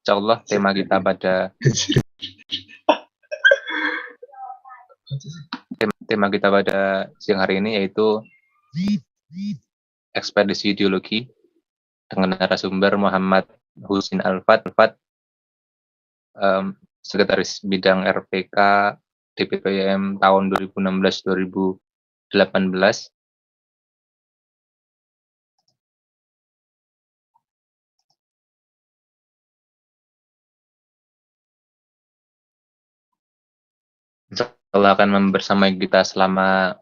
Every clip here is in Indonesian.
Insyaallah tema kita pada siang hari ini yaitu ekspedisi ideologi dengan narasumber Muhammad Husin Alfat, Sekretaris Bidang RPK DPPM tahun 2016-2018. Insyaallah akan bersamai kita selama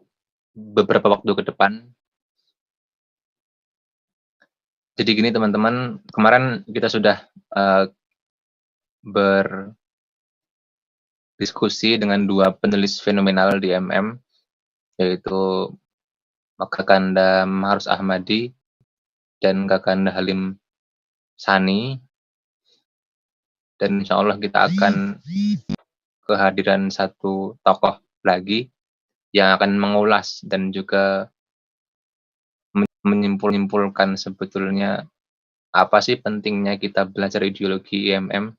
beberapa waktu ke depan. Jadi gini teman-teman, kemarin kita sudah berdiskusi dengan dua penulis fenomenal di MM, yaitu Kakanda Mahrus Ahmadi dan Kakanda Halim Sani. Dan insya Allah kita akan kehadiran satu tokoh lagi yang akan mengulas dan juga menyimpulkan sebetulnya apa sih pentingnya kita belajar ideologi IMM,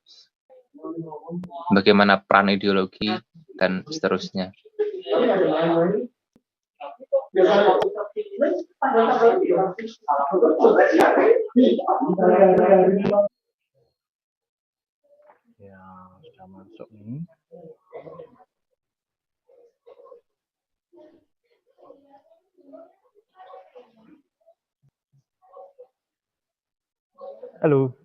bagaimana peran ideologi, dan seterusnya. Ya, sudah masuk nih. Halo.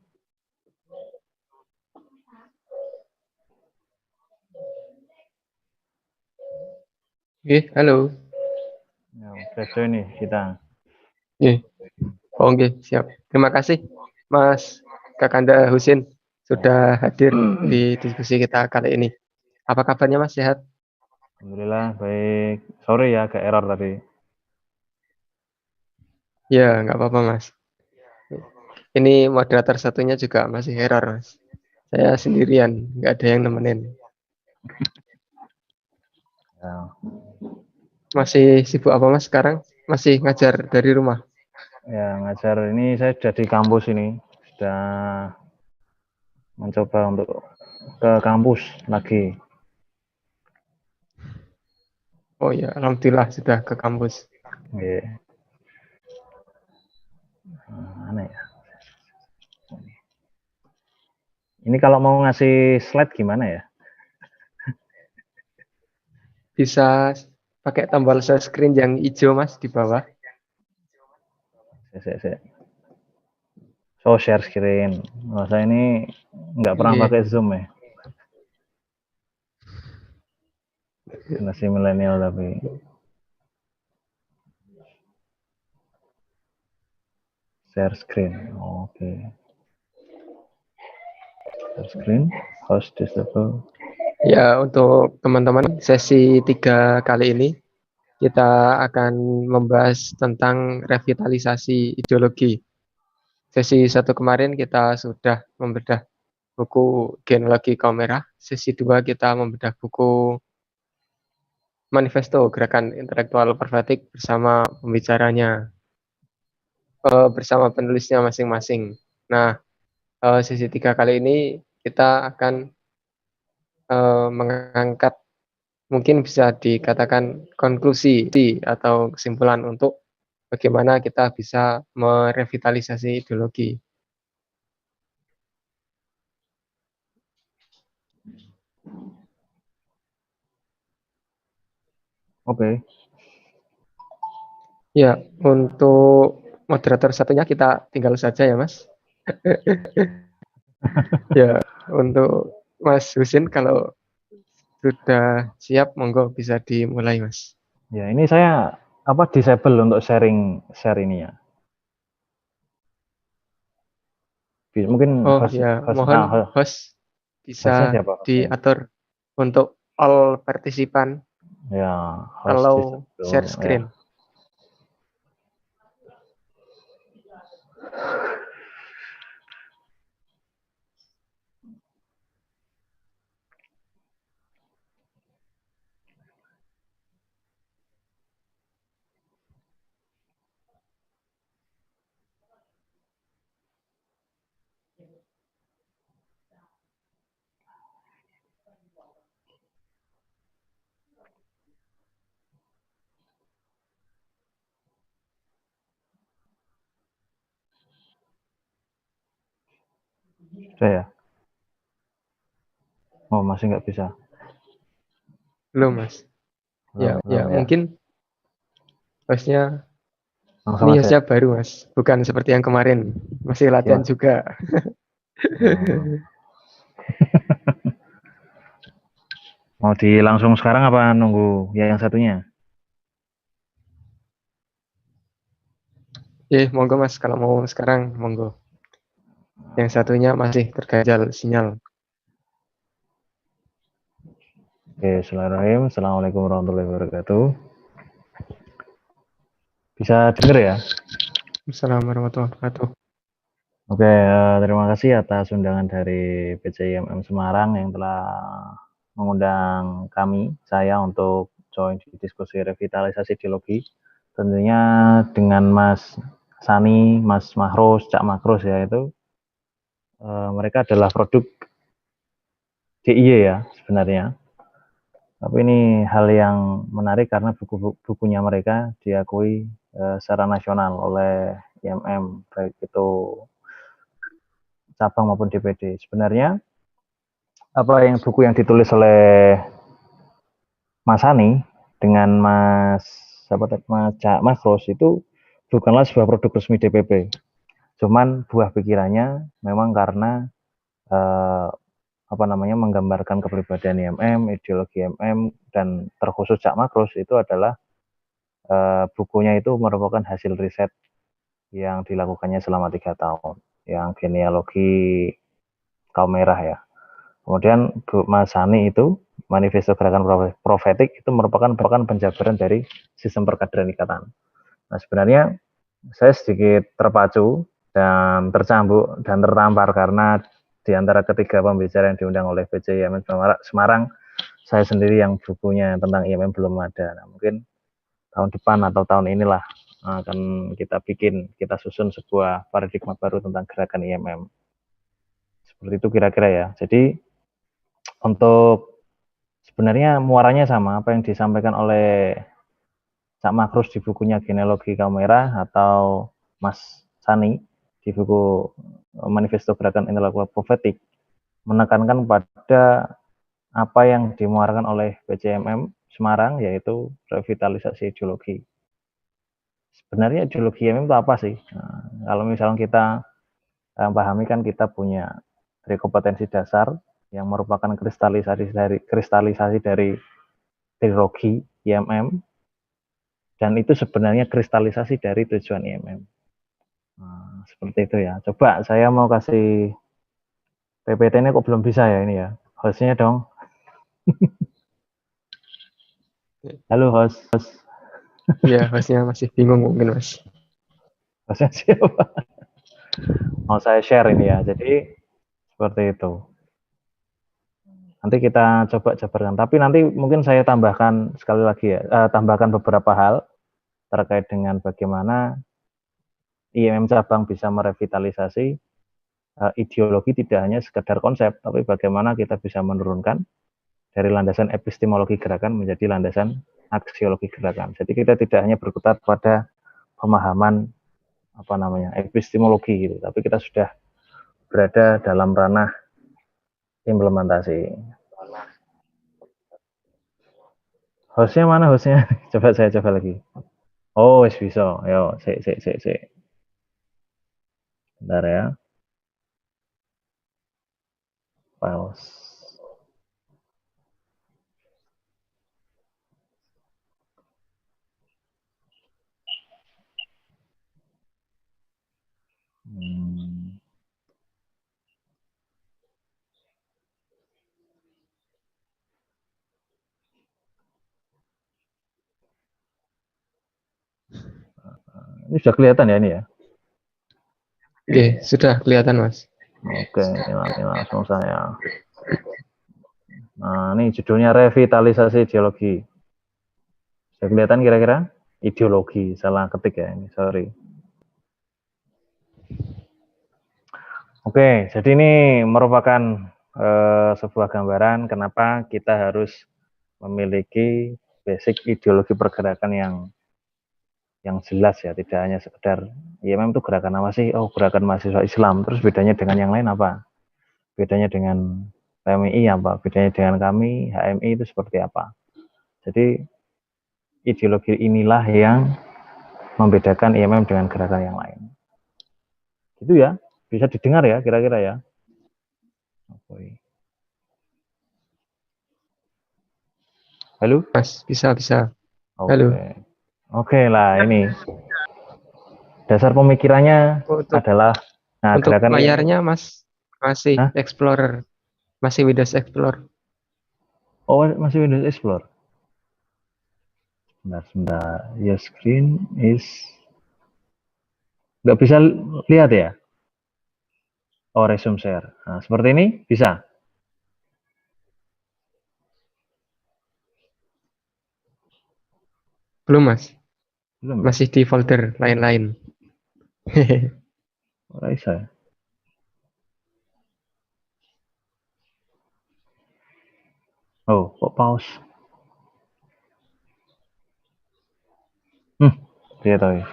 Oke, halo. Ya, udah nih kita. Oke, siap. Terima kasih, Mas Kakanda Husin, sudah hadir di diskusi kita kali ini. Apa kabarnya, Mas? Sehat? Alhamdulillah, baik. Sorry ya, agak error tadi. Ya, nggak apa-apa, Mas. Ini moderator satunya juga masih error, Mas. Saya sendirian, nggak ada yang nemenin. Ya. Masih sibuk apa, Mas, sekarang? Masih ngajar dari rumah? Ya, ngajar ini saya sudah di kampus ini. Sudah mencoba untuk ke kampus lagi. Oh ya, alhamdulillah sudah ke kampus. Yeah. Mana ya? Ini kalau mau ngasih slide gimana ya? Bisa pakai tombol share screen yang hijau, Mas, di bawah. So, share screen. Oh, saya ini nggak pernah pakai Zoom ya. Generasi milenial tapi. Share screen. Oke. Share screen. Host disable. Ya, untuk teman-teman sesi 3 kali ini kita akan membahas tentang revitalisasi ideologi. Sesi 1 kemarin kita sudah membedah buku Genealogi Kaum Merah. Sesi 2 kita membedah buku Manifesto Gerakan Intelektual Pervatik bersama pembicaranya, bersama penulisnya masing-masing. Nah, sesi 3 kali ini kita akan mengangkat mungkin bisa dikatakan konklusi atau kesimpulan untuk bagaimana kita bisa merevitalisasi ideologi. Oke. Ya, untuk moderator satunya kita tinggal saja ya, Mas. Ya, untuk Mas Husin kalau sudah siap, monggo bisa dimulai, Mas. Ya, ini saya disable untuk share ini ya. Mungkin mohon host bisa diatur untuk all partisipan. Ya, kalau share screen. Ya. Sudah ya? Oh, masih nggak bisa. Belum, Mas. Ya, Belum ya. mungkin hostnya Langsung ini aja. hostnya baru, Mas. Bukan seperti yang kemarin. Masih latihan Siap. juga. Oh. Mau langsung sekarang apa nunggu ya yang satunya? Monggo Mas, kalau mau sekarang, monggo. Yang satunya masih terganjal sinyal. Oke, Bismillahirrahmanirrahim. Assalamualaikum warahmatullahi wabarakatuh. Bisa denger ya? Assalamualaikum warahmatullahi wabarakatuh. Oke, terima kasih atas undangan dari PCIMM Semarang yang telah mengundang saya untuk join di diskusi revitalisasi ideologi. Tentunya dengan Mas Sani, Mas Mahros, Cak Makros ya itu mereka adalah produk DIY ya sebenarnya. Tapi ini hal yang menarik karena bukunya mereka diakui secara nasional oleh IMM, baik itu cabang maupun DPD. Sebenarnya buku yang ditulis oleh Mas Hani dengan Mas Cak Makros itu bukanlah sebuah produk resmi DPP. Cuman buah pikirannya memang karena eh, menggambarkan kepribadian IMM, ideologi IMM dan terkhusus Cak Makros itu adalah bukunya itu merupakan hasil riset yang dilakukannya selama 3 tahun, yang genealogi kaum merah ya. Kemudian Mas Hani itu Manifesto Gerakan Profetik itu merupakan penjabaran dari sistem perkaderan ikatan. Nah sebenarnya saya sedikit terpacu dan tercambuk dan tertampar karena di antara ketiga pembicara yang diundang oleh PCIMM Semarang, saya sendiri yang bukunya tentang IMM belum ada. Nah, mungkin tahun depan atau tahun inilah akan kita susun sebuah paradigma baru tentang gerakan IMM. Seperti itu kira-kira ya. Jadi untuk sebenarnya muaranya sama apa yang disampaikan oleh Cak Makrus di bukunya Genealogi Kaum Merah atau Mas Sani di buku Manifesto Gerakan Intelektual Profetik menekankan pada apa yang dimuarkan oleh PCMM Semarang yaitu revitalisasi ideologi. Sebenarnya ideologi IMM itu apa sih? Nah, kalau misalnya kita pahami kan kita punya dari kompetensi dasar yang merupakan kristalisasi dari ideologi IMM dan itu sebenarnya kristalisasi dari tujuan IMM. Nah, seperti itu ya. Coba saya mau kasih PPT ini kok belum bisa ya ini ya. Hostnya dong. Halo host. Iya, hostnya masih bingung mungkin, Mas. Hostnya siapa? Mau saya share ini ya. Jadi seperti itu. Nanti kita coba jabarkan. Tapi nanti mungkin saya tambahkan sekali lagi ya. Tambahkan beberapa hal terkait dengan bagaimana IMM cabang bisa merevitalisasi ideologi tidak hanya sekedar konsep, tapi bagaimana kita bisa menurunkan dari landasan epistemologi gerakan menjadi landasan aksiologi gerakan. Jadi kita tidak hanya berkutat pada pemahaman epistemologi gitu, tapi kita sudah berada dalam ranah implementasi. Hostnya mana hostnya? Coba saya coba lagi. Oh, wis bisa. Yo, sik. Bentar ya. Files. Ini sudah kelihatan ya ini ya? Sudah kelihatan, Mas. Oke, ini langsung saya. Nah, ini judulnya revitalisasi ideologi. Sudah kelihatan kira-kira? Ideologi, salah ketik ya ini, sorry. Oke, jadi ini merupakan sebuah gambaran kenapa kita harus memiliki basic ideologi pergerakan yang jelas ya, tidak hanya sekedar IMM itu gerakan apa sih? Oh, gerakan mahasiswa Islam. Terus bedanya dengan yang lain apa? bedanya dengan PMI apa, bedanya dengan kami, HMI itu seperti apa. Jadi ideologi inilah yang membedakan IMM dengan gerakan yang lain. Gitu ya, bisa didengar ya kira-kira ya. Oke. Halo? Mas, bisa. Oke. Halo. Oke lah, ini dasar pemikirannya Untuk adalah gerakan IMM. layarnya Mas masih Hah? Explorer, masih Windows Explorer. Oh, masih Windows Explorer. Sebentar. Your screen is nggak bisa lihat ya? Oh, resume share. Nah, seperti ini bisa? Belum Mas, Belum ya? masih di folder lain-lain. Oh, bisa ya? Oh, kok pause? Dia tahu ya.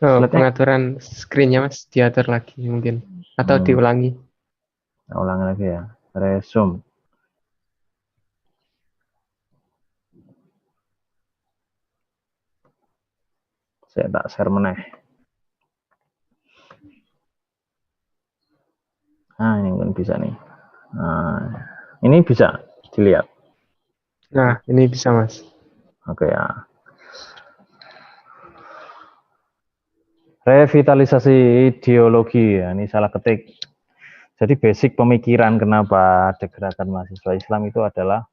Oh, Slide-nya pengaturan screen-nya Mas diatur lagi mungkin atau diulangi. ulangi lagi ya. Resume. Saya tak share meneh. Nah, ini mungkin bisa nih. Nah, ini bisa dilihat. Nah, ini bisa Mas. Oke ya. Revitalisasi ideologi ya, ini salah ketik. Jadi basic pemikiran kenapa ada gerakan mahasiswa Islam itu adalah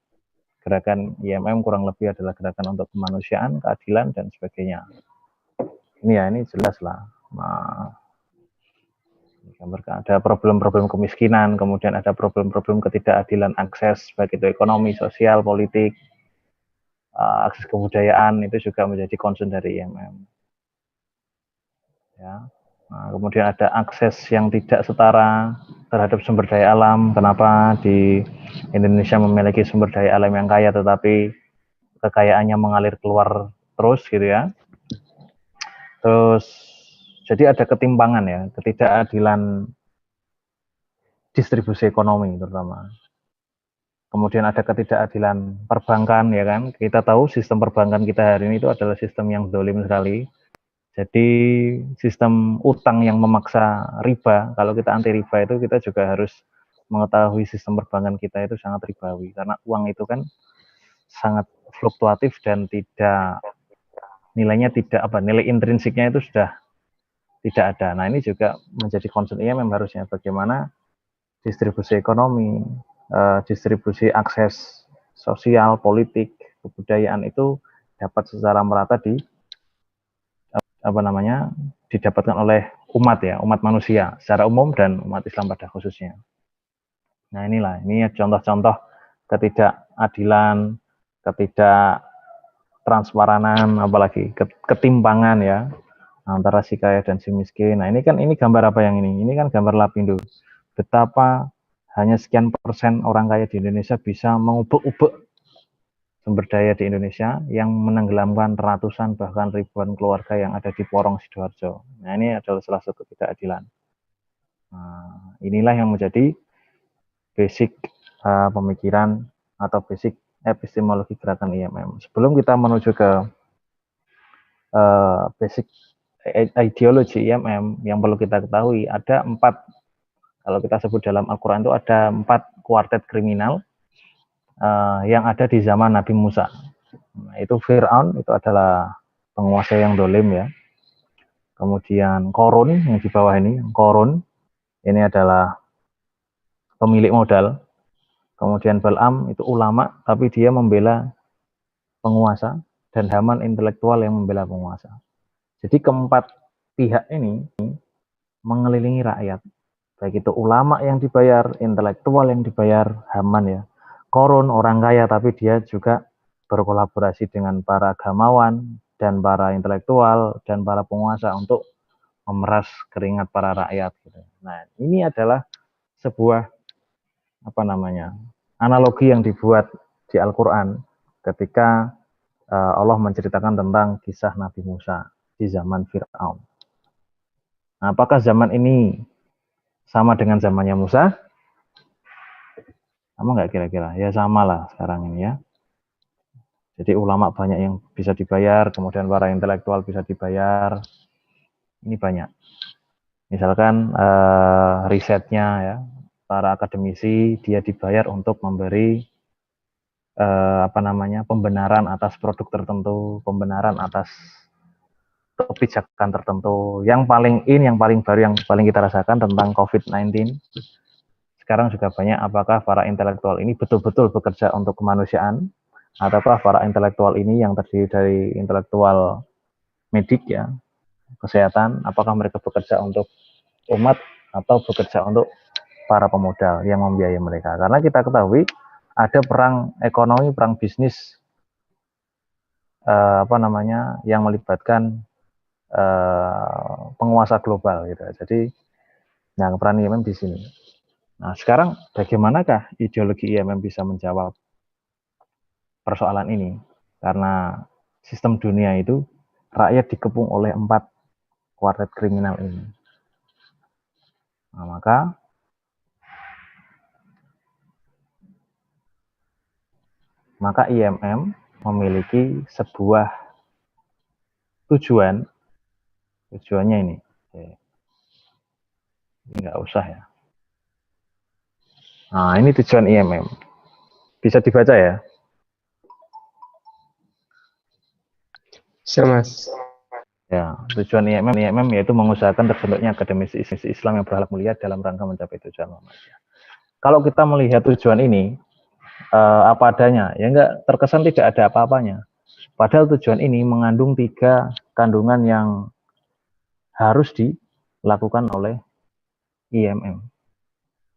gerakan IMM kurang lebih adalah gerakan untuk kemanusiaan, keadilan dan sebagainya. Ini ya, ini jelas lah. Nah, ada problem-problem kemiskinan, kemudian ada problem-problem ketidakadilan akses baik itu ekonomi, sosial, politik, akses kebudayaan itu juga menjadi concern dari IMM. Ya. Nah, kemudian ada akses yang tidak setara terhadap sumber daya alam. Kenapa di Indonesia memiliki sumber daya alam yang kaya tetapi kekayaannya mengalir keluar terus gitu ya. Terus jadi ada ketimpangan ya, ketidakadilan distribusi ekonomi terutama. Kemudian ada ketidakadilan perbankan ya kan. Kita tahu sistem perbankan kita hari ini itu adalah sistem yang zalim sekali. Jadi sistem utang yang memaksa riba, kalau kita anti riba itu kita juga harus mengetahui sistem perbankan kita itu sangat ribawi. Karena uang itu kan sangat fluktuatif dan tidak nilainya tidak apa nilai intrinsiknya itu sudah tidak ada. Nah ini juga menjadi concern IMM harusnya bagaimana distribusi ekonomi, distribusi akses sosial, politik, kebudayaan itu dapat secara merata didapatkan oleh umat ya, umat manusia secara umum dan umat Islam pada khususnya. Nah inilah, ini contoh-contoh ketidakadilan, ketidaktransparanan, apalagi ketimpangan ya antara si kaya dan si miskin. Nah ini gambar apa yang ini? Ini kan gambar Lapindo. Betapa hanya sekian persen orang kaya di Indonesia bisa mengubek-ubek sumber daya di Indonesia yang menenggelamkan ratusan bahkan ribuan keluarga yang ada di Porong Sidoarjo. Nah ini adalah salah satu ketidakadilan. Nah, inilah yang menjadi basic pemikiran atau basic epistemologi gerakan IMM. Sebelum kita menuju ke basic ideologi IMM yang perlu kita ketahui ada 4, kalau kita sebut dalam Al-Quran itu ada 4 kuartet kriminal yang ada di zaman Nabi Musa. Nah, itu Fir'aun itu adalah penguasa yang dolim ya. Kemudian Korun yang di bawah ini, Korun ini adalah pemilik modal. Kemudian Bal'am itu ulama tapi dia membela penguasa dan Haman intelektual yang membela penguasa. Jadi keempat pihak ini mengelilingi rakyat. Baik itu ulama yang dibayar, intelektual yang dibayar, Haman ya. Korun orang kaya tapi dia juga berkolaborasi dengan para agamawan dan para intelektual dan para penguasa untuk memeras keringat para rakyat. Nah, ini adalah sebuah analogi yang dibuat di Al-Quran ketika Allah menceritakan tentang kisah Nabi Musa di zaman Fir'aun. Nah, apakah zaman ini sama dengan zamannya Musa? Sama nggak kira-kira? Ya sama lah sekarang ini ya. Jadi ulama banyak yang bisa dibayar, kemudian para intelektual bisa dibayar. Ini banyak. Misalkan risetnya ya, para akademisi dia dibayar untuk memberi pembenaran atas produk tertentu, pembenaran atas kebijakan tertentu. Yang paling yang paling baru, yang paling kita rasakan tentang COVID-19. Sekarang juga banyak apakah para intelektual ini betul-betul bekerja untuk kemanusiaan, ataukah para intelektual ini yang terdiri dari intelektual medik ya, kesehatan, apakah mereka bekerja untuk umat atau bekerja untuk para pemodal yang membiayai mereka. Karena kita ketahui ada perang ekonomi, perang bisnis yang melibatkan penguasa global gitu. Jadi nah peran IMM di sini. Nah, sekarang bagaimanakah ideologi IMM bisa menjawab persoalan ini? Karena sistem dunia itu rakyat dikepung oleh 4 kuartet kriminal ini. Nah, maka IMM memiliki sebuah tujuan. Tujuannya ini. Ini nggak usah ya. Nah, ini tujuan IMM. Bisa dibaca ya? Bisa, Mas. Ya, tujuan IMM yaitu mengusahakan terbentuknya akademisi Islam yang berakhlak mulia dalam rangka mencapai tujuan Muhammadiyah. Kalau kita melihat tujuan ini apa adanya, ya enggak terkesan tidak ada apa-apanya. Padahal tujuan ini mengandung 3 kandungan yang harus dilakukan oleh IMM.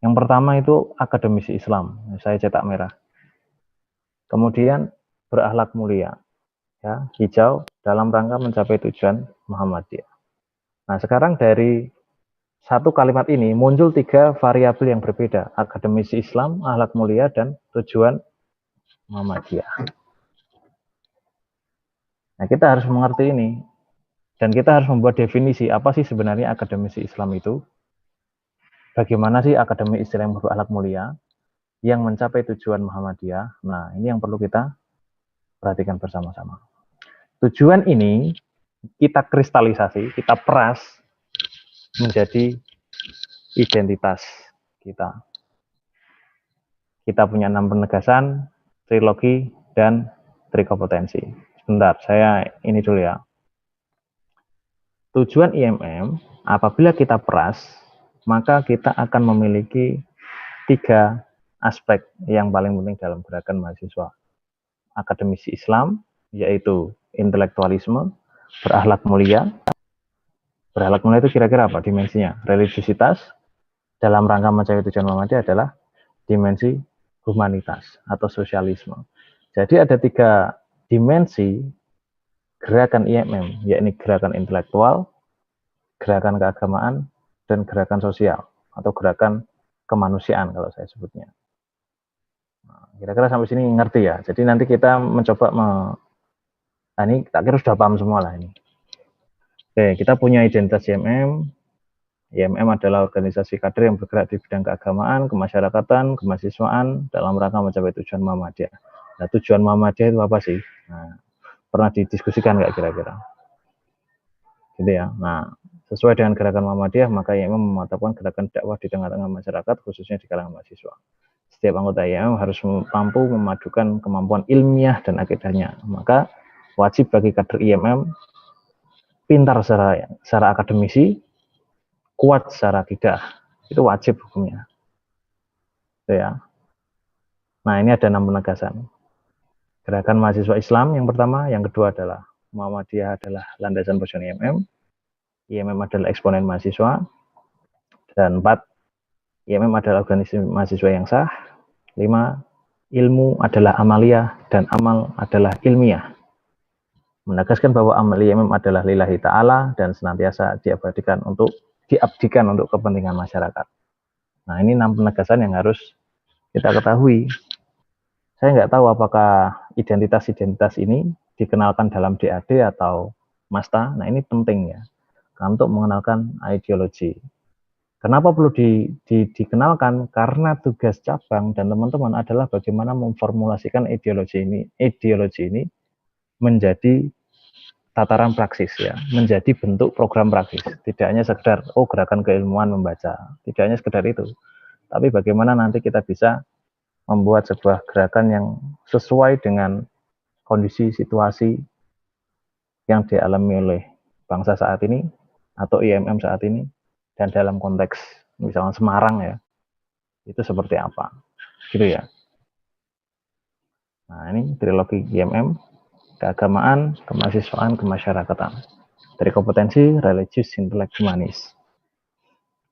Yang pertama itu akademisi Islam, saya cetak merah. Kemudian berakhlak mulia, ya, hijau dalam rangka mencapai tujuan Muhammadiyah. Nah, sekarang dari satu kalimat ini muncul 3 variabel yang berbeda, akademisi Islam, akhlak mulia, dan tujuan Muhammadiyah. Nah, kita harus mengerti ini, dan kita harus membuat definisi apa sih sebenarnya akademisi Islam itu, bagaimana sih akademisi Islam yang berakhlak mulia, yang mencapai tujuan Muhammadiyah. Nah, ini yang perlu kita perhatikan bersama-sama. Tujuan ini kita kristalisasi, kita peras menjadi identitas kita. Kita punya 6 penegasan, trilogi, dan trikopotensi. Sebentar, saya ini dulu ya. Tujuan IMM, apabila kita peras, maka kita akan memiliki 3 aspek yang paling penting dalam gerakan mahasiswa. Akademisi Islam, yaitu intelektualisme, berakhlak mulia. Berakhlak mulia itu kira-kira apa dimensinya? Religiusitas, dalam rangka mencapai tujuan Muhammadiyah adalah dimensi humanitas atau sosialisme. Jadi ada 3 dimensi gerakan IMM, yakni gerakan intelektual, gerakan keagamaan, dan gerakan sosial atau gerakan kemanusiaan kalau saya sebutnya. Kira-kira sampai sini ngerti ya. Jadi nanti kita mencoba ini tak kira sudah paham semua lah ini. Oke, kita punya identitas IMM. IMM adalah organisasi kader yang bergerak di bidang keagamaan, kemasyarakatan, kemahasiswaan dalam rangka mencapai tujuan Muhammadiyah. Nah, tujuan Muhammadiyah itu apa sih? Nah, pernah didiskusikan nggak kira-kira? Gitu ya. Nah, sesuai dengan gerakan Muhammadiyah, maka IMM memantapkan gerakan dakwah di tengah-tengah masyarakat, khususnya di kalangan mahasiswa. Setiap anggota IMM harus mampu memadukan kemampuan ilmiah dan akidahnya. Maka wajib bagi kader IMM pintar secara akademisi, kuat secara akidah. Itu wajib hukumnya. Itu ya. Nah, ini ada 6 penegasan. Gerakan mahasiswa Islam yang pertama, yang kedua adalah Muhammadiyah adalah landasan perjuangan IMM. IMM adalah eksponen mahasiswa. Dan 4, IMM adalah organisasi mahasiswa yang sah. 5, ilmu adalah amaliyah dan amal adalah ilmiah. Menegaskan bahwa amal IMM adalah lillahi ta'ala dan senantiasa diabadikan untuk kepentingan masyarakat. Nah, ini 6 penegasan yang harus kita ketahui. Saya nggak tahu apakah identitas-identitas ini dikenalkan dalam DAD atau MASTA. Nah, ini penting ya, untuk mengenalkan ideologi. Kenapa perlu dikenalkan? Karena tugas cabang dan teman-teman adalah bagaimana memformulasikan ideologi ini menjadi tataran praksis ya, menjadi bentuk program praksis. Tidak hanya sekedar gerakan keilmuan membaca, tidak hanya sekedar itu. Tapi bagaimana nanti kita bisa membuat sebuah gerakan yang sesuai dengan kondisi situasi yang dialami oleh bangsa saat ini atau IMM saat ini, dan dalam konteks misalnya Semarang ya, itu seperti apa gitu ya. Nah, ini trilogi IMM, keagamaan, kemahasiswaan, kemasyarakatan, dari kompetensi religius, intelek, humanis.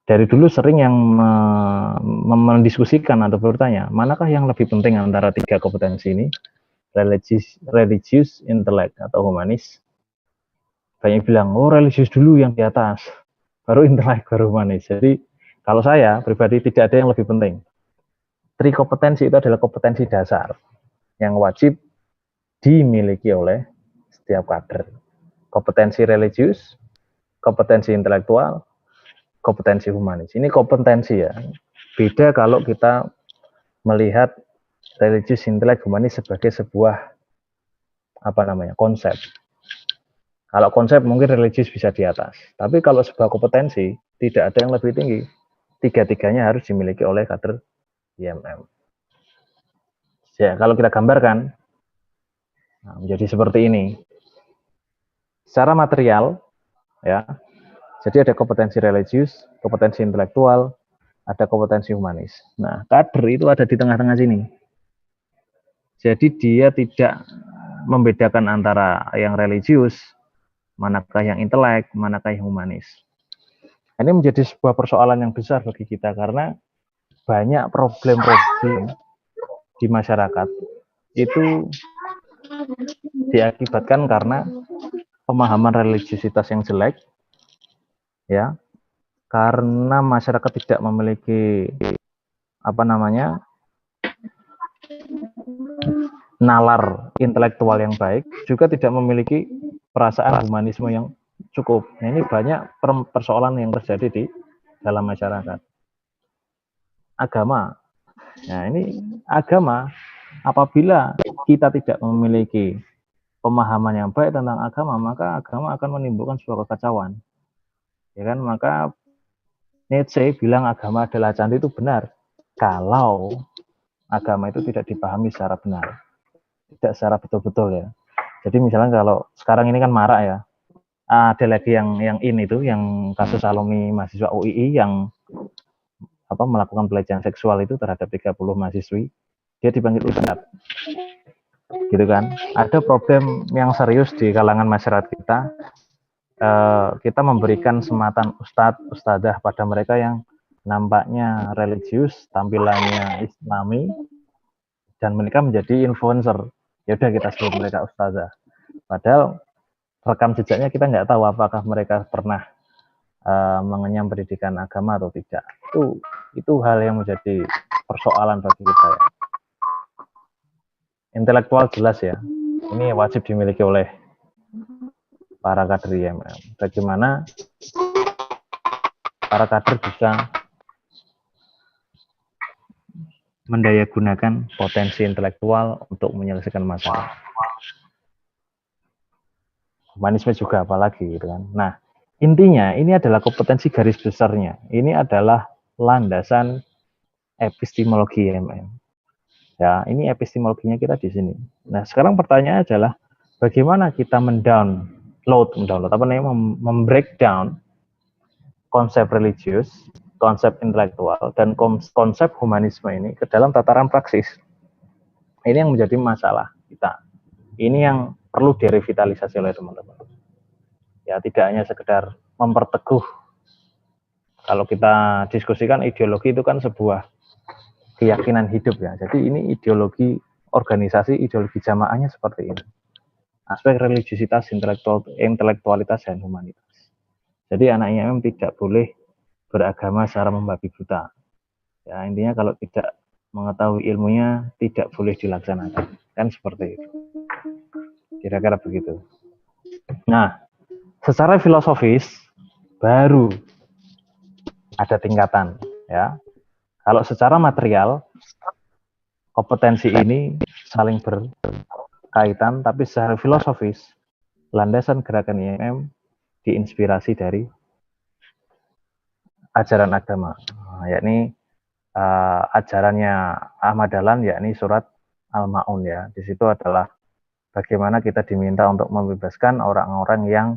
Dari dulu sering yang mendiskusikan atau bertanya, manakah yang lebih penting antara 3 kompetensi ini, religius, intelek, atau humanis. Banyak bilang, religius dulu yang di atas, baru intelek, baru humanis. Jadi kalau saya pribadi tidak ada yang lebih penting. 3 kompetensi itu adalah kompetensi dasar yang wajib dimiliki oleh setiap kader. Kompetensi religius, kompetensi intelektual, kompetensi humanis. Ini kompetensi ya. Beda kalau kita melihat religius, intelek, humanis sebagai sebuah konsep. Kalau konsep mungkin religius bisa di atas. Tapi kalau sebuah kompetensi tidak ada yang lebih tinggi. 3-tiganya harus dimiliki oleh kader IMM. Ya, kalau kita gambarkan menjadi seperti ini. Secara material ya. Jadi ada kompetensi religius, kompetensi intelektual, ada kompetensi humanis. Nah, kader itu ada di tengah-tengah sini. Jadi dia tidak membedakan antara yang religius, manakah yang intelek, manakah yang humanis. Ini menjadi sebuah persoalan yang besar bagi kita karena banyak problem-problem di masyarakat itu diakibatkan karena pemahaman religiusitas yang jelek, ya, karena masyarakat tidak memiliki nalar intelektual yang baik, juga tidak memiliki perasaan humanisme yang cukup. Nah, ini banyak persoalan yang terjadi di dalam masyarakat. Agama. Nah, ini agama, apabila kita tidak memiliki pemahaman yang baik tentang agama, maka agama akan menimbulkan sebuah kekacauan. Ya kan? Maka Nietzsche bilang agama adalah candi, itu benar. Kalau agama itu tidak dipahami secara benar, tidak secara betul-betul ya. Jadi misalnya kalau sekarang ini kan marak ya, ada lagi yang itu, yang kasus alumni mahasiswa UII yang melakukan pelecehan seksual itu terhadap 30 mahasiswi, dia dipanggil ustadz, gitu kan. Ada problem yang serius di kalangan masyarakat kita. Kita memberikan sematan ustadz, ustadzah pada mereka yang nampaknya religius, tampilannya islami, dan mereka menjadi influencer. Ya udah kita sebut mereka ustadzah. Padahal rekam jejaknya kita nggak tahu apakah mereka pernah mengenyam pendidikan agama atau tidak. Itu hal yang menjadi persoalan bagi kita ya. Intelektual jelas ya, ini wajib dimiliki oleh para kader IMM. Bagaimana para kader bisa mendayagunakan potensi intelektual untuk menyelesaikan masalah. Humanisme juga apalagi gitu kan. Nah, intinya ini adalah kompetensi garis besarnya. Ini adalah landasan epistemologi IMM. Ya, ini epistemologinya kita di sini. Nah, sekarang pertanyaannya adalah bagaimana kita membreakdown konsep religius, konsep intelektual, dan konsep humanisme ini ke dalam tataran praksis. Ini yang menjadi masalah kita. Ini yang perlu direvitalisasi oleh teman-teman. Ya, tidak hanya sekedar memperteguh. Kalau kita diskusikan ideologi itu kan sebuah keyakinan hidup ya. Jadi ini ideologi organisasi, ideologi jamaahnya seperti ini. Aspek religiusitas, intelektualitas, dan humanitas. Jadi anak IMM tidak boleh beragama secara membabi buta. Ya, intinya kalau tidak mengetahui ilmunya tidak boleh dilaksanakan. Kan seperti itu. Kira-kira begitu. Nah, secara filosofis baru ada tingkatan ya. Kalau secara material kompetensi ini saling berkaitan, tapi secara filosofis landasan gerakan IMM diinspirasi dari ajaran agama, yakni ajarannya Ahmad Dahlan, yakni surat Al-Ma'un ya. Di situ adalah bagaimana kita diminta untuk membebaskan orang-orang yang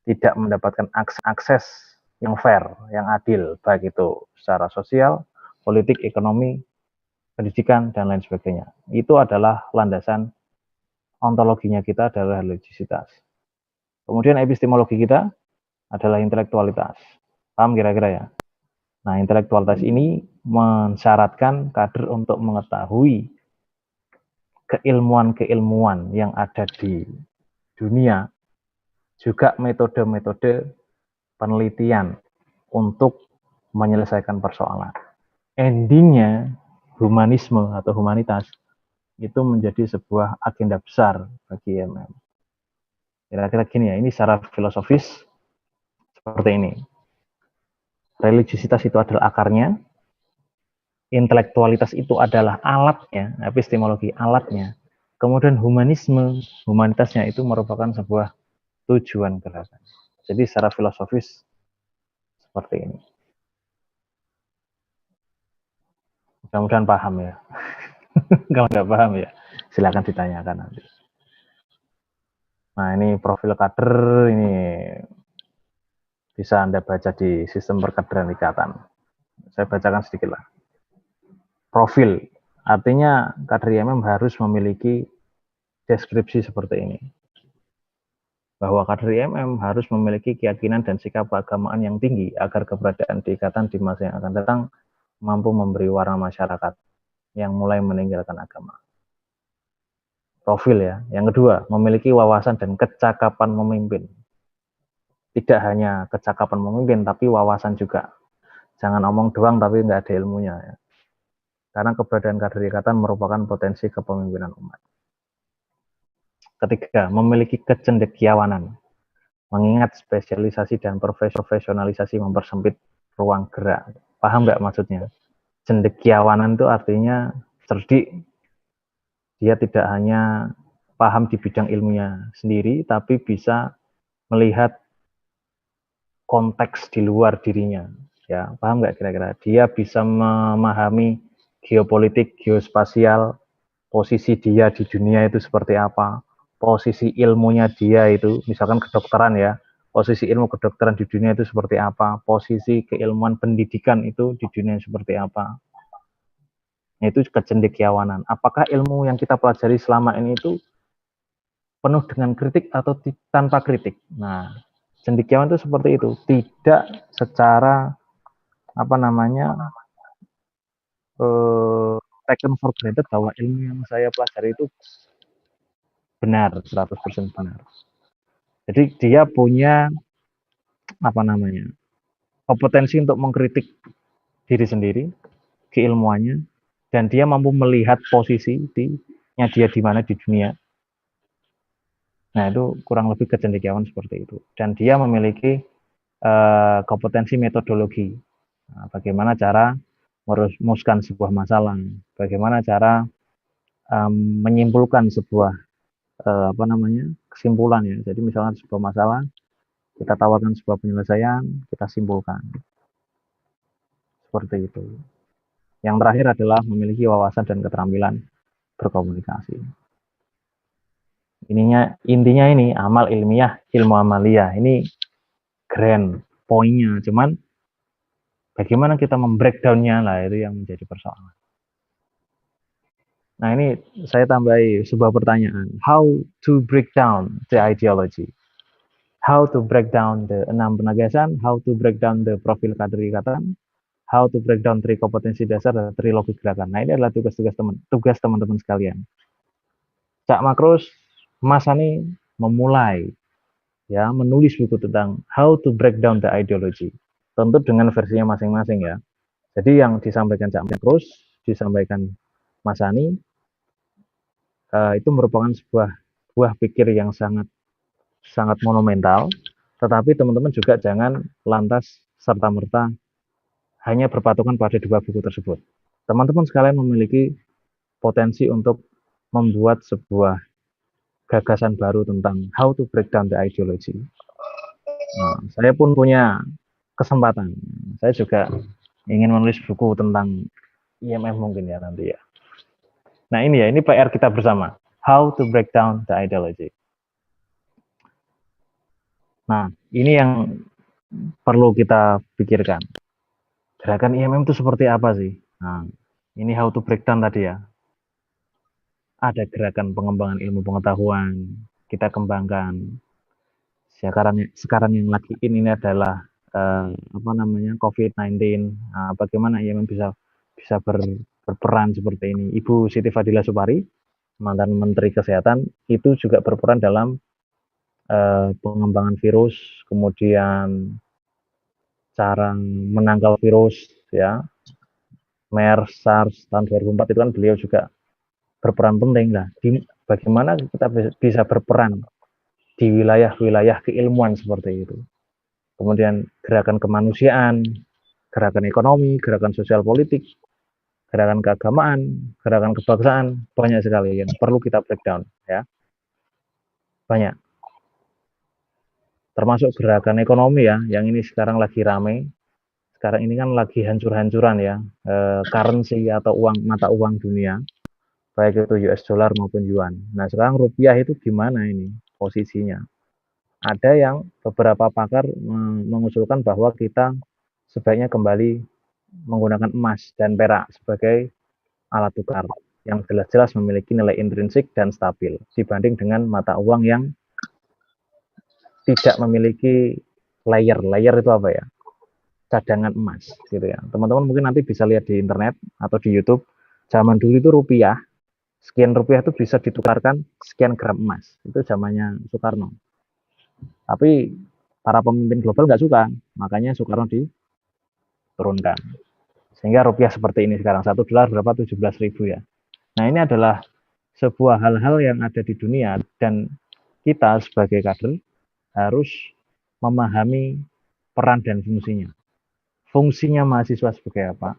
tidak mendapatkan akses yang fair, yang adil, baik itu secara sosial, politik, ekonomi, pendidikan, dan lain sebagainya. Itu adalah landasan ontologinya kita adalah religiositas. Kemudian epistemologi kita adalah intelektualitas. Paham kira-kira ya? Nah, intelektualitas ini mensyaratkan kader untuk mengetahui keilmuan-keilmuan yang ada di dunia, juga metode-metode penelitian untuk menyelesaikan persoalan. Endingnya, humanisme atau humanitas itu menjadi sebuah agenda besar bagi IMM. Kira-kira gini ya, ini secara filosofis seperti ini. Religiositas itu adalah akarnya, intelektualitas itu adalah alatnya, epistemologi alatnya. Kemudian humanisme, humanitasnya itu merupakan sebuah tujuan gerakan. Jadi secara filosofis seperti ini. Mudah-mudahan paham ya. Kalau nggak paham ya, silakan ditanyakan nanti. Nah, ini profil kader, ini bisa Anda baca di sistem perkaderan ikatan. Saya bacakan sedikit lah. Profil, artinya kader IMM harus memiliki deskripsi seperti ini. Bahwa kader IMM harus memiliki keyakinan dan sikap keagamaan yang tinggi agar keberadaan di ikatan di masa yang akan datang mampu memberi warna masyarakat yang mulai meninggalkan agama. Profil ya. Yang kedua, memiliki wawasan dan kecakapan memimpin. Tidak hanya kecakapan memimpin, tapi wawasan juga. Jangan omong doang tapi nggak ada ilmunya. Ya. Karena keberadaan kader ikatan merupakan potensi kepemimpinan umat. Ketiga, memiliki kecendekiawanan. Mengingat spesialisasi dan profesionalisasi mempersempit ruang gerak. Paham nggak maksudnya? Cendekiawanan itu artinya cerdik. Dia tidak hanya paham di bidang ilmunya sendiri, tapi bisa melihat konteks di luar dirinya. Ya, paham nggak kira-kira? Dia bisa memahami geopolitik, geospasial, posisi dia di dunia itu seperti apa, posisi ilmunya dia itu, misalkan kedokteran ya, posisi ilmu kedokteran di dunia itu seperti apa, posisi keilmuan pendidikan itu di dunia seperti apa. Itu kecendekiawanan. Apakah ilmu yang kita pelajari selama ini itu penuh dengan kritik atau tanpa kritik? Nah, cendekiawan itu seperti itu, tidak secara taken for granted bahwa ilmu yang saya pelajari itu benar, 100% benar. Jadi dia punya kompetensi untuk mengkritik diri sendiri, keilmuannya, dan dia mampu melihat posisinya dia di mana di dunia. Nah, itu kurang lebih kecendekiawan seperti itu. Dan dia memiliki kompetensi metodologi. Nah, bagaimana cara merumuskan sebuah masalah, bagaimana cara menyimpulkan sebuah kesimpulan ya. Jadi misalnya sebuah masalah, kita tawarkan sebuah penyelesaian, kita simpulkan. Seperti itu. Yang terakhir adalah memiliki wawasan dan keterampilan berkomunikasi. Intinya ini amal ilmiah, ilmu amalia. Ini grand poinnya. Cuman bagaimana kita membreakdown-nya lah itu yang menjadi persoalan. Nah, ini saya tambahi sebuah pertanyaan. How to break down the ideology? How to break down the 6 penegasan? How to break down the profil kader ikatan? How to break down 3 kompetensi dasar dan trilogi gerakan. Nah, ini adalah tugas teman-teman sekalian. Cak Makrus, Mas Ani memulai ya menulis buku tentang how to break down the ideology. Tentu dengan versinya masing-masing ya. Jadi yang disampaikan Cak Makrus, disampaikan Mas Ani, itu merupakan sebuah buah pikir yang sangat monumental, tetapi teman-teman juga jangan lantas serta-merta hanya berpatokan pada dua buku tersebut. Teman-teman sekalian memiliki potensi untuk membuat sebuah gagasan baru tentang how to break down the ideology. Nah, saya pun punya kesempatan. Saya juga ingin menulis buku tentang IMF mungkin ya nanti ya. Nah ini ya, ini PR kita bersama. How to break down the ideology. Nah, ini yang perlu kita pikirkan. Gerakan IMM itu seperti apa sih? Nah, ini how to break down tadi ya. Ada gerakan pengembangan ilmu pengetahuan, kita kembangkan. Sekarang yang lagi ini adalah COVID-19. Nah, bagaimana IMM bisa berperan seperti ini? Ibu Siti Fadila Supari, mantan Menteri Kesehatan, itu juga berperan dalam pengembangan virus, kemudian cara menangkal virus, ya, MERS, SARS tahun 2004 itu kan beliau juga berperan penting lah. Bagaimana kita bisa berperan di wilayah-wilayah keilmuan seperti itu. Kemudian gerakan kemanusiaan, gerakan ekonomi, gerakan sosial politik, gerakan keagamaan, gerakan kebangsaan, banyak sekali yang perlu kita breakdown, ya. Banyak. Termasuk gerakan ekonomi ya, yang ini sekarang lagi rame. Sekarang ini kan lagi hancur-hancuran ya, currency atau mata uang dunia, baik itu US dollar maupun yuan. Nah, sekarang rupiah itu gimana ini posisinya? Ada yang beberapa pakar mengusulkan bahwa kita sebaiknya kembali menggunakan emas dan perak sebagai alat tukar yang jelas-jelas memiliki nilai intrinsik dan stabil dibanding dengan mata uang yang tidak memiliki layer. Layer itu apa ya? Cadangan emas gitu ya. Teman-teman mungkin nanti bisa lihat di internet atau di YouTube. Zaman dulu itu rupiah, sekian rupiah itu bisa ditukarkan sekian gram emas. Itu zamannya Soekarno. Tapi para pemimpin global nggak suka, makanya Soekarno diturunkan. Sehingga rupiah seperti ini sekarang, $1 berapa? 17.000 ya. Nah ini adalah sebuah hal-hal yang ada di dunia dan kita sebagai kader harus memahami peran dan fungsinya. Fungsinya mahasiswa sebagai apa?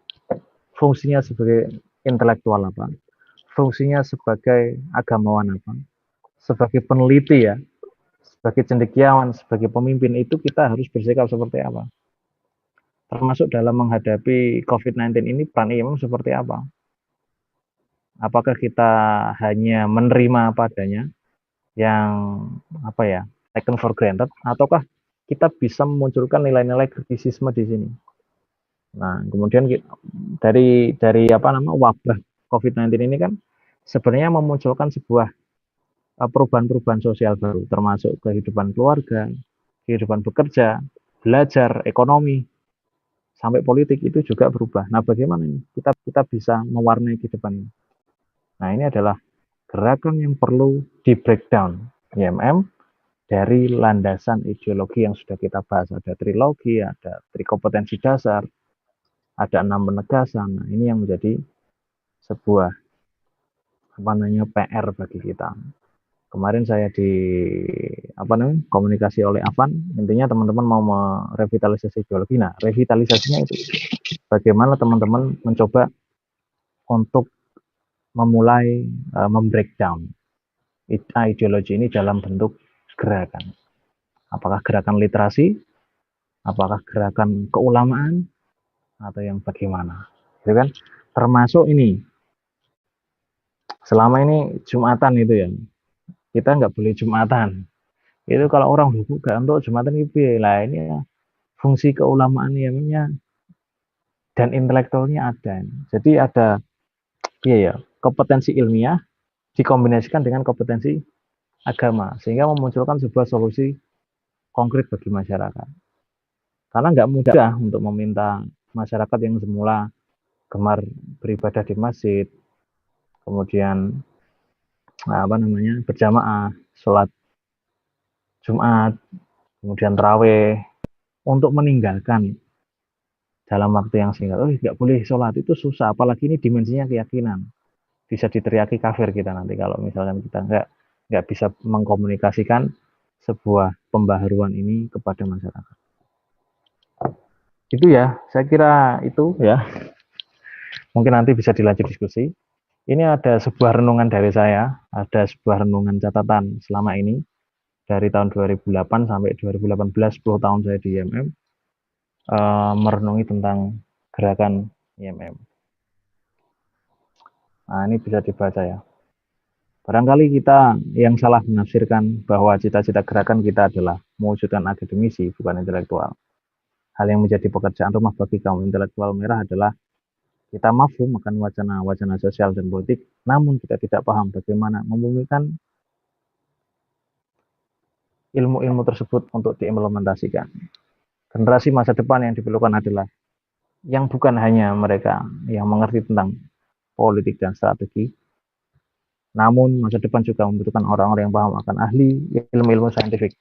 Fungsinya sebagai intelektual apa? Fungsinya sebagai agamawan apa? Sebagai peneliti ya, sebagai cendekiawan, sebagai pemimpin itu kita harus bersikap seperti apa? Termasuk dalam menghadapi COVID-19 ini peran IMM seperti apa? Apakah kita hanya menerima apa adanya yang taken for granted, ataukah kita bisa memunculkan nilai-nilai kritisisme di sini? Nah, kemudian dari wabah COVID-19 ini kan sebenarnya memunculkan sebuah perubahan-perubahan sosial baru, termasuk kehidupan keluarga, kehidupan bekerja, belajar, ekonomi, sampai politik itu juga berubah. Nah, bagaimana ini kita bisa mewarnai kehidupan ini? Nah, ini adalah gerakan yang perlu di breakdown IMM dari landasan ideologi yang sudah kita bahas. Ada trilogi, ada trikompetensi dasar, ada 6 penegasan. Nah, ini yang menjadi sebuah PR bagi kita. Kemarin saya komunikasi oleh Avan, intinya teman-teman mau merevitalisasi ideologi. Nah, revitalisasinya itu bagaimana teman-teman mencoba untuk memulai membreakdown ideologi ini dalam bentuk gerakan. Apakah gerakan literasi, apakah gerakan keulamaan, atau yang bagaimana? Itu kan termasuk ini. Selama ini Jumatan itu ya, kita nggak boleh Jumatan. Itu kalau orang hukum gak untuk Jumatan itu lah, ini ya, fungsi keulamaan IMM-nya dan intelektualnya ada. Jadi ada kompetensi ilmiah dikombinasikan dengan kompetensi agama sehingga memunculkan sebuah solusi konkret bagi masyarakat. Karena nggak mudah untuk meminta masyarakat yang semula gemar beribadah di masjid, kemudian berjamaah, sholat Jumat, kemudian tarawih, untuk meninggalkan dalam waktu yang singkat. Nggak boleh sholat, itu susah, apalagi ini dimensinya keyakinan. Bisa diteriaki kafir kita nanti kalau misalkan kita nggak bisa mengkomunikasikan sebuah pembaharuan ini kepada masyarakat. Itu ya, saya kira itu ya. Mungkin nanti bisa dilanjut diskusi. Ini ada sebuah renungan dari saya, ada sebuah renungan catatan selama ini dari tahun 2008 sampai 2018, 10 tahun saya di IMM, merenungi tentang gerakan IMM. Nah, ini bisa dibaca ya. Barangkali kita yang salah menafsirkan bahwa cita-cita gerakan kita adalah mewujudkan akademisi, bukan intelektual. Hal yang menjadi pekerjaan rumah bagi kaum intelektual merah adalah kita mafhum akan wacana-wacana sosial dan politik, namun kita tidak paham bagaimana membumikan ilmu-ilmu tersebut untuk diimplementasikan. Generasi masa depan yang diperlukan adalah yang bukan hanya mereka yang mengerti tentang politik dan strategi, namun masa depan juga membutuhkan orang-orang yang paham akan ahli ilmu-ilmu saintifik.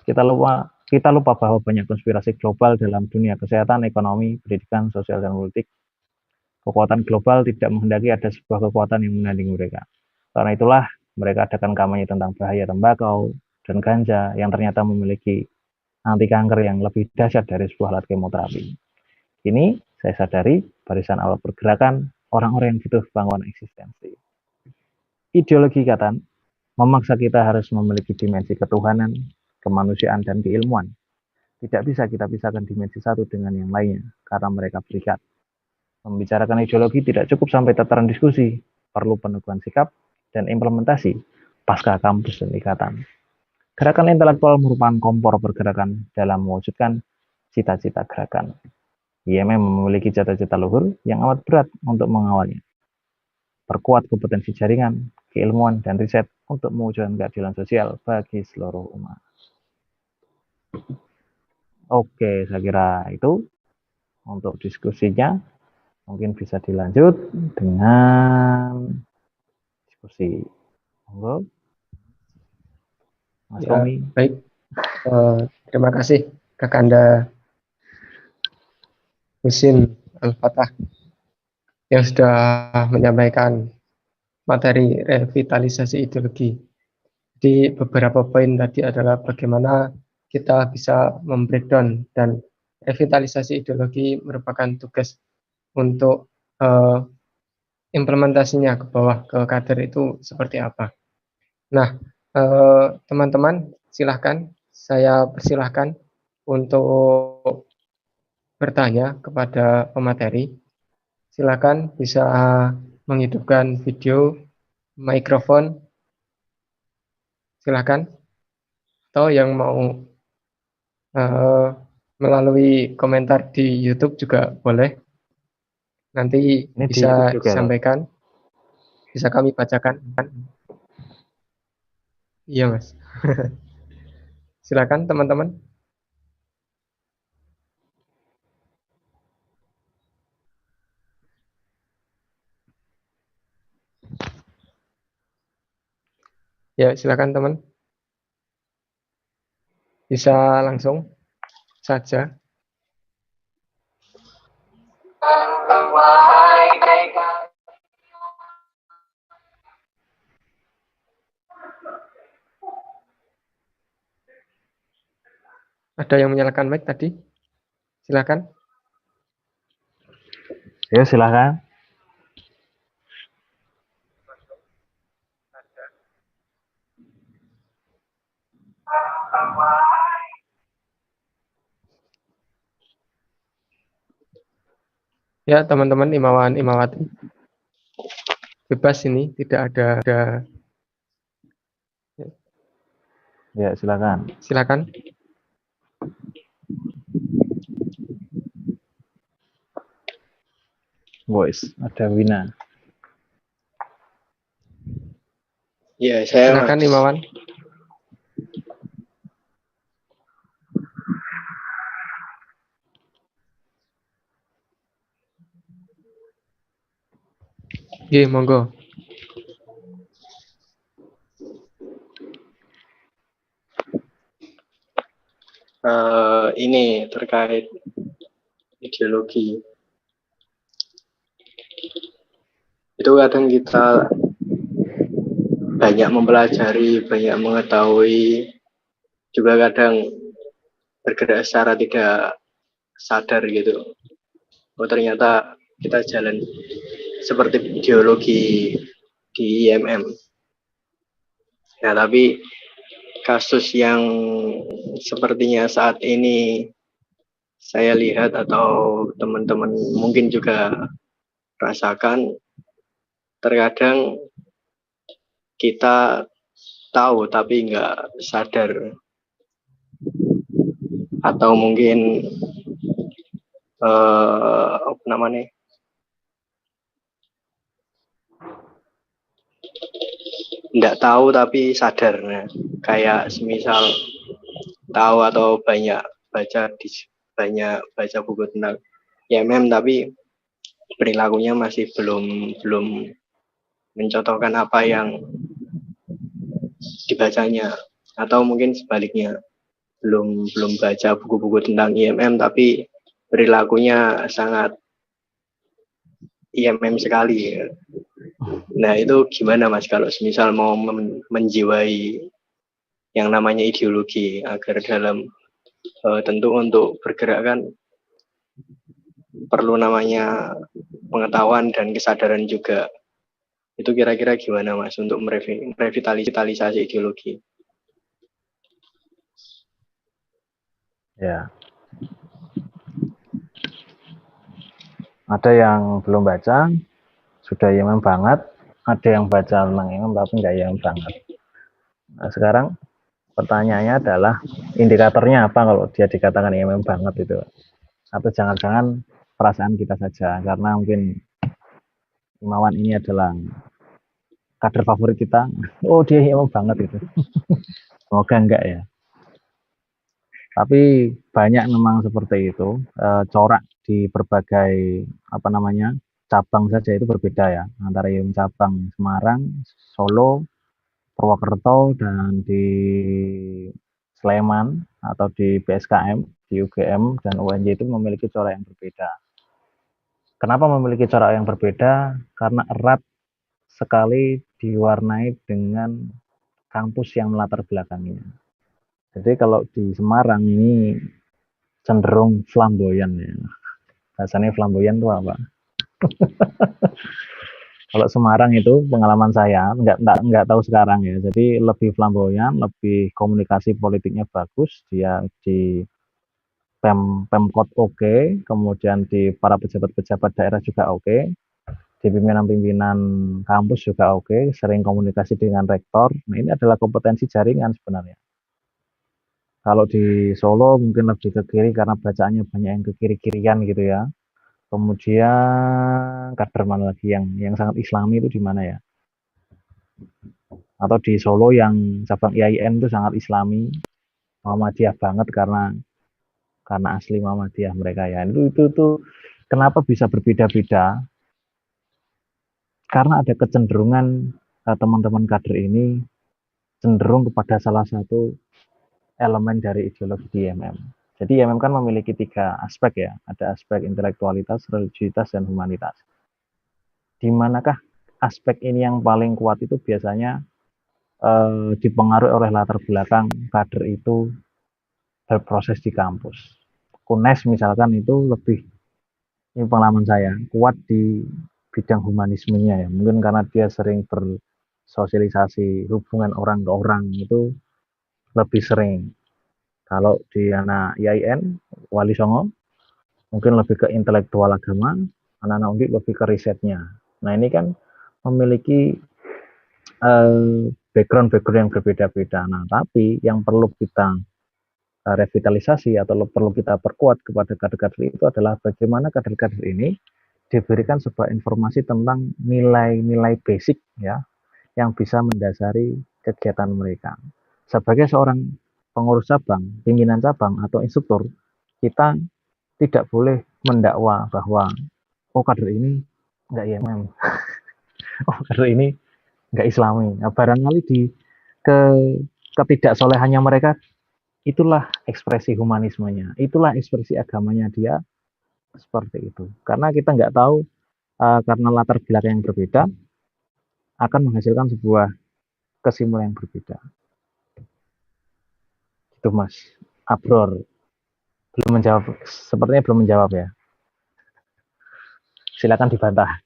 Kita lupa bahwa banyak konspirasi global dalam dunia kesehatan, ekonomi, pendidikan, sosial, dan politik. Kekuatan global tidak menghendaki ada sebuah kekuatan yang menandingi mereka. Karena itulah mereka adakan kampanye tentang bahaya tembakau dan ganja yang ternyata memiliki anti kanker yang lebih dahsyat dari sebuah alat kemoterapi. Ini saya sadari barisan awal pergerakan orang-orang yang butuh bangunan eksistensi. Ideologi ikatan memaksa kita harus memiliki dimensi ketuhanan, kemanusiaan, dan keilmuan. Tidak bisa kita pisahkan dimensi satu dengan yang lainnya, karena mereka berikat. Membicarakan ideologi tidak cukup sampai tataran diskusi, perlu peneguhan sikap dan implementasi pasca kampus dan ikatan. Gerakan intelektual merupakan kompor pergerakan dalam mewujudkan cita-cita gerakan. IMM memiliki cita-cita luhur yang amat berat untuk mengawalnya. Perkuat kompetensi jaringan, keilmuan, dan riset untuk mewujudkan keadilan sosial bagi seluruh umat. Oke, saya kira itu untuk diskusinya. Mungkin bisa dilanjut dengan diskusi. Monggo, Mas Tommy. Baik, terima kasih Kakanda Husin Al-Fatah yang sudah menyampaikan materi revitalisasi ideologi. Di beberapa poin tadi adalah bagaimana kita bisa membreakdown, dan revitalisasi ideologi merupakan tugas untuk implementasinya ke bawah, ke kader itu seperti apa. Nah, teman-teman silahkan, saya persilahkan untuk bertanya kepada pemateri. Silakan bisa menghidupkan video, mikrofon, silakan. Atau yang mau melalui komentar di YouTube juga boleh. Nanti Ini bisa juga, disampaikan, bisa kami bacakan. Iya, Mas. Silakan teman-teman. Ya, silakan teman. Bisa langsung saja. Ada yang menyalakan mic tadi? Silakan. Ya, silakan. Ya, teman-teman Imawan Imawati. Bebas ini, tidak ada. Ya, silakan. Silakan. Voice, ada Wina. Ya, saya Silakan Imawan. Iya, monggo. Ini terkait ideologi. Itu kadang kita banyak mempelajari, banyak mengetahui, juga kadang bergerak secara tidak sadar gitu. Oh ternyata kita jalan seperti ideologi di IMM. Nah tapi kasus yang sepertinya saat ini saya lihat atau teman-teman mungkin juga rasakan, terkadang kita tahu tapi nggak sadar, atau mungkin apa namanya, nggak tahu tapi sadar. Nah, kayak semisal tahu atau banyak baca buku tentang IMM tapi perilakunya masih belum belum mencontohkan apa yang dibacanya, atau mungkin sebaliknya belum baca buku-buku tentang IMM tapi perilakunya sangat IMM sekali. Nah itu gimana Mas kalau misal mau menjiwai yang namanya ideologi agar dalam tentu untuk bergerak kan perlu namanya pengetahuan dan kesadaran juga. Itu kira-kira gimana Mas untuk merevitalisasi ideologi? Ya, ada yang belum baca, sudah IMM banget, ada yang baca tentang IMM tapi nggak IMM banget. Nah, sekarang pertanyaannya adalah indikatornya apa kalau dia dikatakan IMM banget itu? Atau jangan-jangan perasaan kita saja, karena mungkin Imawan ini adalah kader favorit kita. Oh dia IMM banget itu. Semoga enggak ya. Tapi banyak memang seperti itu, corak di berbagai apa namanya cabang saja itu berbeda ya, antara IMM cabang Semarang, Solo, Purwokerto, dan di Sleman atau di PSKM, di UGM dan UNJ itu memiliki corak yang berbeda. Kenapa memiliki corak yang berbeda? Karena erat sekali diwarnai dengan kampus yang melatar belakangnya. Jadi kalau di Semarang ini cenderung flamboyan ya. Bahasanya flamboyan itu apa? Kalau Semarang itu pengalaman saya nggak tahu sekarang ya. Jadi lebih flamboyan, lebih komunikasi politiknya bagus. Dia di Pemkot oke, kemudian di para pejabat-pejabat daerah juga oke, di pimpinan-pimpinan kampus juga oke, sering komunikasi dengan rektor. Nah ini adalah kompetensi jaringan sebenarnya. Kalau di Solo mungkin lebih ke kiri karena bacaannya banyak yang ke kiri-kirian gitu ya. Kemudian kader mana lagi yang sangat Islami itu di mana ya? Atau di Solo yang cabang IAIN itu sangat Islami, Muhammadiyah banget karena asli Muhammadiyah mereka ya. Itu kenapa bisa berbeda-beda? Karena ada kecenderungan teman-teman kader ini cenderung kepada salah satu elemen dari ideologi di IMM. Jadi IMM kan memiliki 3 aspek ya, ada aspek intelektualitas, religiusitas, dan humanitas. Di manakah aspek ini yang paling kuat itu biasanya dipengaruhi oleh latar belakang kader itu berproses di kampus. UNES misalkan itu lebih, ini pengalaman saya, kuat di bidang humanismenya ya, mungkin karena dia sering bersosialisasi hubungan orang ke orang itu lebih sering. Kalau di anak IAIN, Wali Songo, mungkin lebih ke intelektual agama, anak-anak Undip lebih ke risetnya. Nah ini kan memiliki background-background yang berbeda-beda. Nah tapi yang perlu kita revitalisasi atau perlu kita perkuat kepada kader-kader itu adalah bagaimana kader-kader ini diberikan sebuah informasi tentang nilai-nilai basic ya yang bisa mendasari kegiatan mereka. Sebagai seorang pengurus cabang, pimpinan cabang atau instruktur, kita tidak boleh mendakwa bahwa oh kader ini enggak IMM, oh kader ini enggak Islami. Nah, barangkali di ke ketidaksolehannya mereka itulah ekspresi humanismenya, itulah ekspresi agamanya dia seperti itu. Karena kita nggak tahu karena latar belakang yang berbeda akan menghasilkan sebuah kesimpulan yang berbeda. Itu Mas Abror. Belum menjawab, sepertinya belum menjawab ya. Silakan dibantah.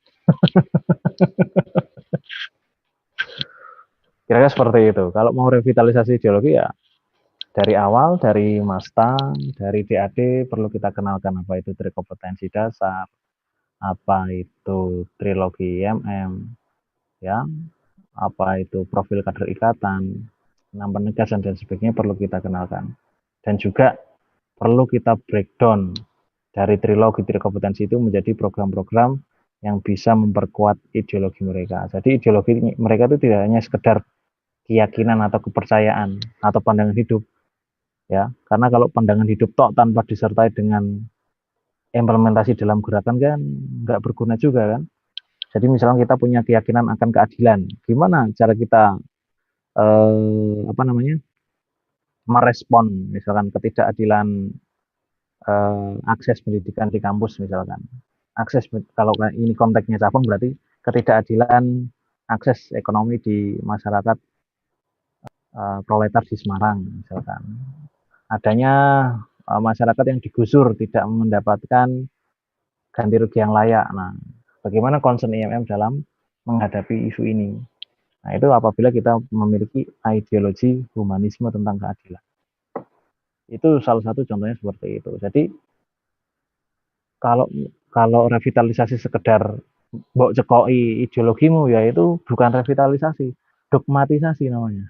Kira-kira seperti itu. Kalau mau revitalisasi ideologi ya dari awal, dari Masta, dari DAD perlu kita kenalkan apa itu trikompetensi dasar, apa itu trilogi IMM, ya, apa itu profil kader ikatan, 6 penegasan dan sebagainya perlu kita kenalkan. Dan juga perlu kita breakdown dari trilogi trikompetensi itu menjadi program-program yang bisa memperkuat ideologi mereka. Jadi ideologi mereka itu tidak hanya sekedar keyakinan atau kepercayaan atau pandangan hidup, ya. Karena kalau pandangan hidup tok tanpa disertai dengan implementasi dalam gerakan kan nggak berguna juga kan. Jadi misalnya kita punya keyakinan akan keadilan, gimana cara kita merespon misalkan ketidakadilan akses pendidikan di kampus misalkan. Akses, kalau ini konteksnya cabang berarti ketidakadilan akses ekonomi di masyarakat proletar di Semarang misalkan. Adanya masyarakat yang digusur tidak mendapatkan ganti rugi yang layak. Nah, bagaimana concern IMM dalam menghadapi isu ini? Nah, itu apabila kita memiliki ideologi humanisme tentang keadilan. Itu salah satu contohnya seperti itu. Jadi kalau revitalisasi sekedar mbok cekoi ideologimu ya itu bukan revitalisasi, dogmatisasi namanya.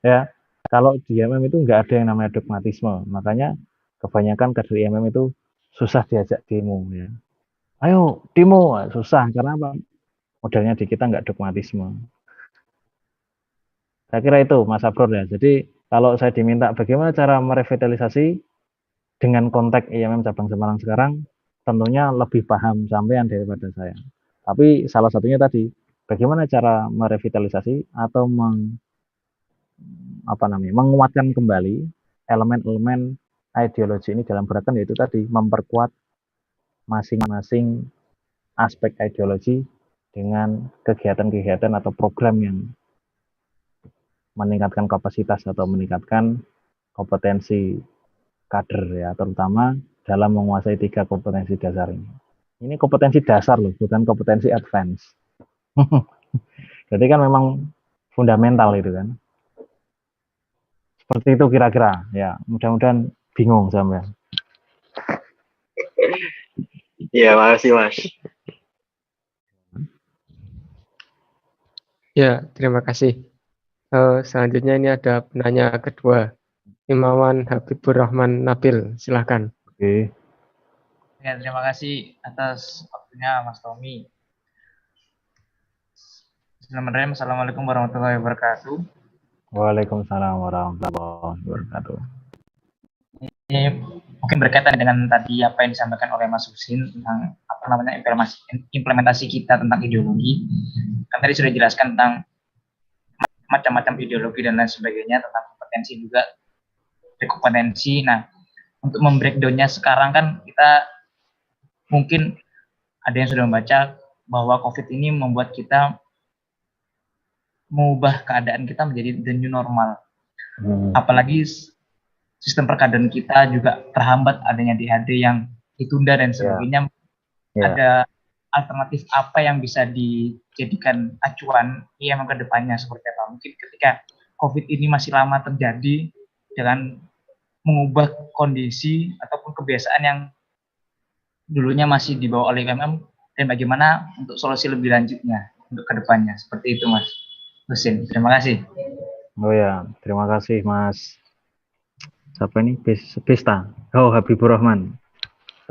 Ya, kalau di IMM itu nggak ada yang namanya dogmatisme, makanya kebanyakan kader IMM itu susah diajak demo ya. Ayo demo, susah karena apa? Modelnya di kita nggak dogmatisme. Saya kira itu Mas Abror ya. Jadi kalau saya diminta bagaimana cara merevitalisasi dengan konteks IMM cabang Semarang sekarang, tentunya lebih paham sampean daripada saya. Tapi salah satunya tadi, bagaimana cara merevitalisasi atau menguatkan kembali elemen-elemen ideologi ini dalam gerakan, yaitu tadi memperkuat masing-masing aspek ideologi dengan kegiatan-kegiatan atau program yang meningkatkan kapasitas atau meningkatkan kompetensi kader ya, terutama dalam menguasai 3 kompetensi dasar ini. Ini kompetensi dasar loh, bukan kompetensi advance. Jadi kan memang fundamental itu kan. Seperti itu kira-kira ya, mudah-mudahan bingung sampean. Ya, makasih Mas. Ya, terima kasih. Selanjutnya ini ada penanya kedua, Imawan Habibur Rahman Nabil, silahkan. Oke. Ya, terima kasih atas waktunya Mas Tommy. Bismillahirrahmanirrahim. Assalamualaikum warahmatullahi wabarakatuh. Waalaikumsalam warahmatullahi wabarakatuh. Ini mungkin berkaitan dengan tadi apa yang disampaikan oleh Mas Husin tentang implementasi kita tentang ideologi. Kan tadi sudah dijelaskan tentang macam-macam ideologi dan lain sebagainya, tentang kompetensi juga, kompetensi. Nah, untuk membreakdownnya sekarang kan kita mungkin ada yang sudah membaca bahwa COVID ini membuat kita mengubah keadaan kita menjadi the new normal. Apalagi sistem perkaderan kita juga terhambat, adanya DHD yang ditunda dan sebagainya. Ada alternatif apa yang bisa dijadikan acuan IMM ke depannya seperti apa? Mungkin ketika COVID ini masih lama terjadi, dengan mengubah kondisi ataupun kebiasaan yang dulunya masih dibawa oleh IMM, dan bagaimana untuk solusi lebih lanjutnya untuk ke depannya. Seperti itu Mas Husin. Terima kasih. Oh ya, terima kasih Mas. Siapa ini? Bista. Oh, Habibur Rahman.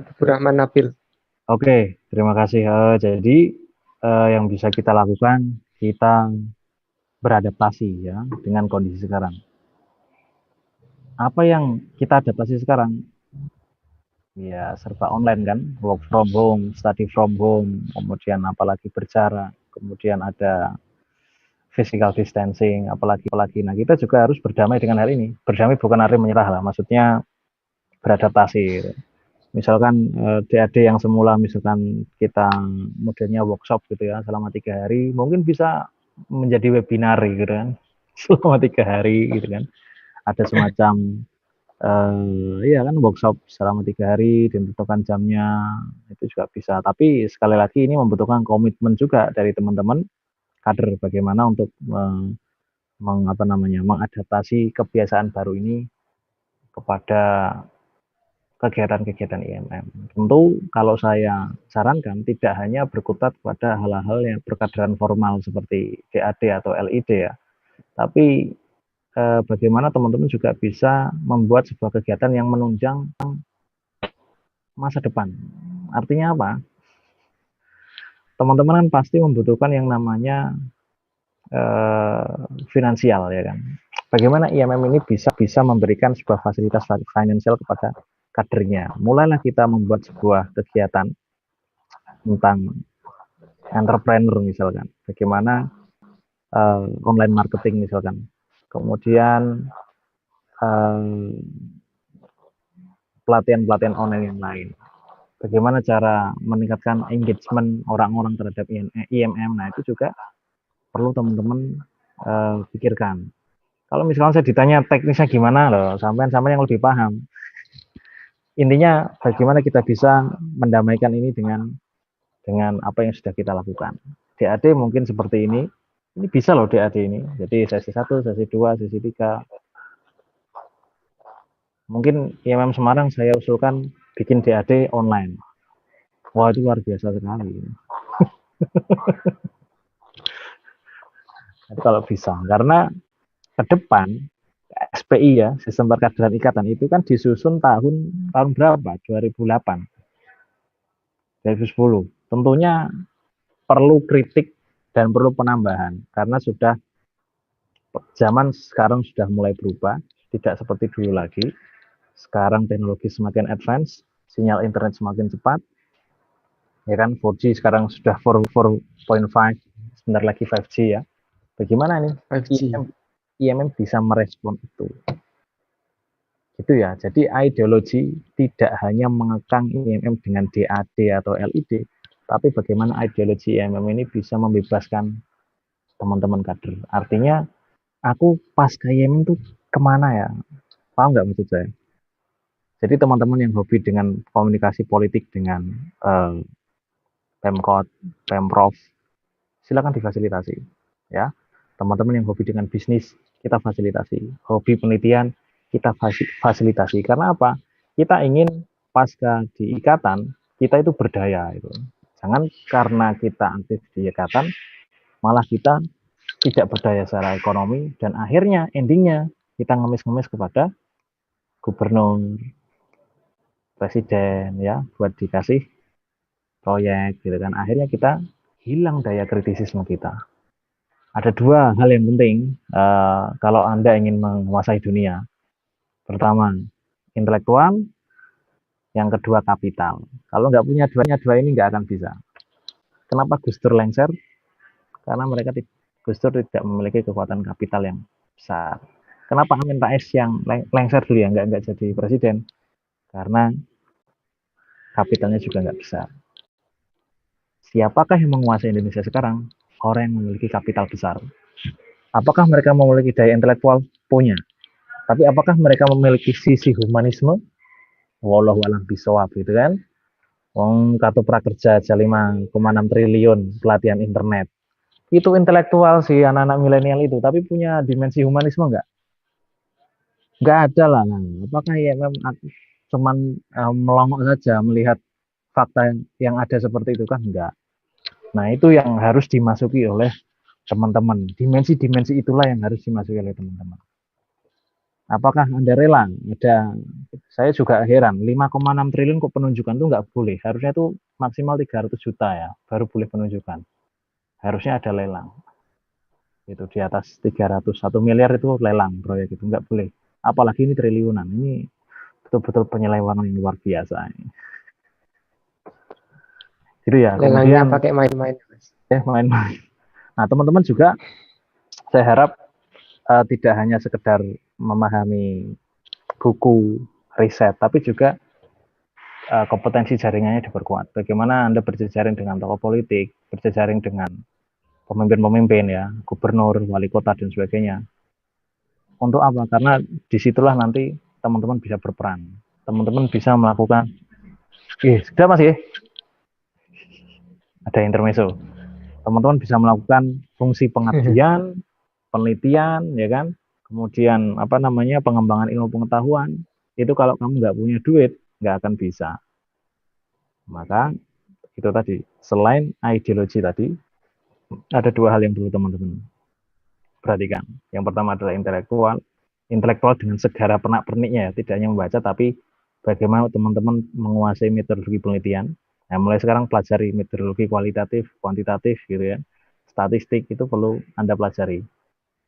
Habibur Rahman Nabil. Oke, terima kasih. Jadi yang bisa kita lakukan, kita beradaptasi ya dengan kondisi sekarang. Apa yang kita adaptasi sekarang? Ya, serba online kan, work from home, study from home, kemudian apalagi berjarak, kemudian ada physical distancing, apalagi. Nah, kita juga harus berdamai dengan hal ini. Berdamai bukan arti menyerah lah, maksudnya beradaptasi. Gitu. Misalkan DAD yang semula misalkan kita modelnya workshop gitu ya selama 3 hari, mungkin bisa menjadi webinar gitu kan selama 3 hari gitu kan. Ada semacam Iya kan workshop selama 3 hari ditentukan jamnya itu juga bisa. Tapi sekali lagi ini membutuhkan komitmen juga dari teman-teman kader bagaimana untuk mengadaptasi kebiasaan baru ini kepada kegiatan-kegiatan IMM. Tentu kalau saya sarankan tidak hanya berkutat pada hal-hal yang berkadaran formal seperti DAD atau LID ya, tapi bagaimana teman-teman juga bisa membuat sebuah kegiatan yang menunjang masa depan. Artinya apa? Teman-teman kan pasti membutuhkan yang namanya finansial ya kan. Bagaimana IMM ini bisa memberikan sebuah fasilitas finansial kepada kadernya. Mulailah kita membuat sebuah kegiatan tentang entrepreneur misalkan. Bagaimana online marketing misalkan. Kemudian pelatihan-pelatihan online yang lain. Bagaimana cara meningkatkan engagement orang-orang terhadap IMM. Nah, itu juga perlu teman-teman pikirkan. Kalau misalnya saya ditanya teknisnya gimana loh, sampai yang lebih paham. Intinya bagaimana kita bisa mendamaikan ini dengan apa yang sudah kita lakukan. DAD mungkin seperti ini bisa loh DAD ini. Jadi sesi 1, sesi 2, sesi 3. Mungkin IMM Semarang saya usulkan bikin DAD online. Wah, itu luar biasa sekali. Kalau bisa, karena ke depan SPI ya, sistem perkaderan ikatan itu kan disusun tahun berapa? 2008. 2010. Tentunya perlu kritik dan perlu penambahan karena sudah zaman sekarang sudah mulai berubah, tidak seperti dulu lagi. Sekarang teknologi semakin advance, sinyal internet semakin cepat. Ya kan, 4G sekarang sudah 4.5, sebentar lagi 5G ya. Bagaimana nih 5G. IMM bisa merespon itu? Gitu ya. Jadi ideologi tidak hanya mengekang IMM dengan DAD atau LID, tapi bagaimana ideologi IMM ini bisa membebaskan teman-teman kader. Artinya aku pas ke IMM tuh kemana ya? Paham nggak maksud saya? Jadi teman-teman yang hobi dengan komunikasi politik dengan Pemkot, Pemprov, silakan difasilitasi. Ya, teman-teman yang hobi dengan bisnis kita fasilitasi. Hobi penelitian kita fasilitasi. Karena apa? Kita ingin pasca di ikatan kita itu berdaya itu. Jangan karena kita aktif di ikatan malah kita tidak berdaya secara ekonomi dan akhirnya endingnya kita ngemis-ngemis kepada gubernur, presiden ya buat dikasih proyek gitu kan. Akhirnya kita hilang daya kritisisme kita. Ada 2 hal yang penting kalau Anda ingin menguasai dunia. Pertama, intelektual, yang kedua kapital. Kalau nggak punya dua ini nggak akan bisa. Kenapa Gus Dur lengser? Karena Gus Dur tidak memiliki kekuatan kapital yang besar. Kenapa Amin Rais yang lengser dulu ya nggak jadi presiden? Karena kapitalnya juga nggak besar. Siapakah yang menguasai Indonesia sekarang? Orang yang memiliki kapital besar. Apakah mereka memiliki daya intelektual? Punya. Tapi apakah mereka memiliki sisi humanisme? Wallahu a'lam bishawab gitu kan. Wong kartu prakerja aja 5,6 triliun pelatihan internet. Itu intelektual sih anak-anak milenial itu, tapi punya dimensi humanisme enggak? Enggak ada lah. Apakah IMM cuman melongok saja melihat fakta yang ada seperti itu kan enggak. Nah, itu yang harus dimasuki oleh teman-teman. Dimensi-dimensi itulah yang harus dimasuki oleh teman-teman. Apakah Anda rela? Saya juga heran, 5,6 triliun kok penunjukan itu nggak boleh. Harusnya itu maksimal 300 juta ya, baru boleh penunjukan. Harusnya ada lelang. Itu di atas 300, 1 miliar itu lelang proyek itu nggak boleh. Apalagi ini triliunan. Ini betul-betul penyelewengan yang luar biasa. Gitu ya. Lelangnya pakai main-main. Main-main. Nah, teman-teman juga saya harap tidak hanya sekedar memahami buku riset, tapi juga kompetensi jaringannya diperkuat. Bagaimana Anda berjejaring dengan tokoh politik, berjejaring dengan pemimpin-pemimpin ya, gubernur, wali kota dan sebagainya. Untuk apa? Karena disitulah nanti teman-teman bisa berperan. Teman-teman bisa melakukan, sudah Mas ya? Ada intermezzo. Teman-teman bisa melakukan fungsi pengabdian, penelitian, ya kan? Kemudian pengembangan ilmu pengetahuan. Itu kalau kamu nggak punya duit, nggak akan bisa. Maka itu tadi, selain ideologi tadi, ada dua hal yang perlu teman-teman perhatikan. Yang pertama adalah intelektual dengan segala pernak-perniknya, ya, tidak hanya membaca, tapi bagaimana teman-teman menguasai metodologi penelitian. Nah, mulai sekarang pelajari metodologi kualitatif, kuantitatif, gitu ya. Statistik itu perlu Anda pelajari.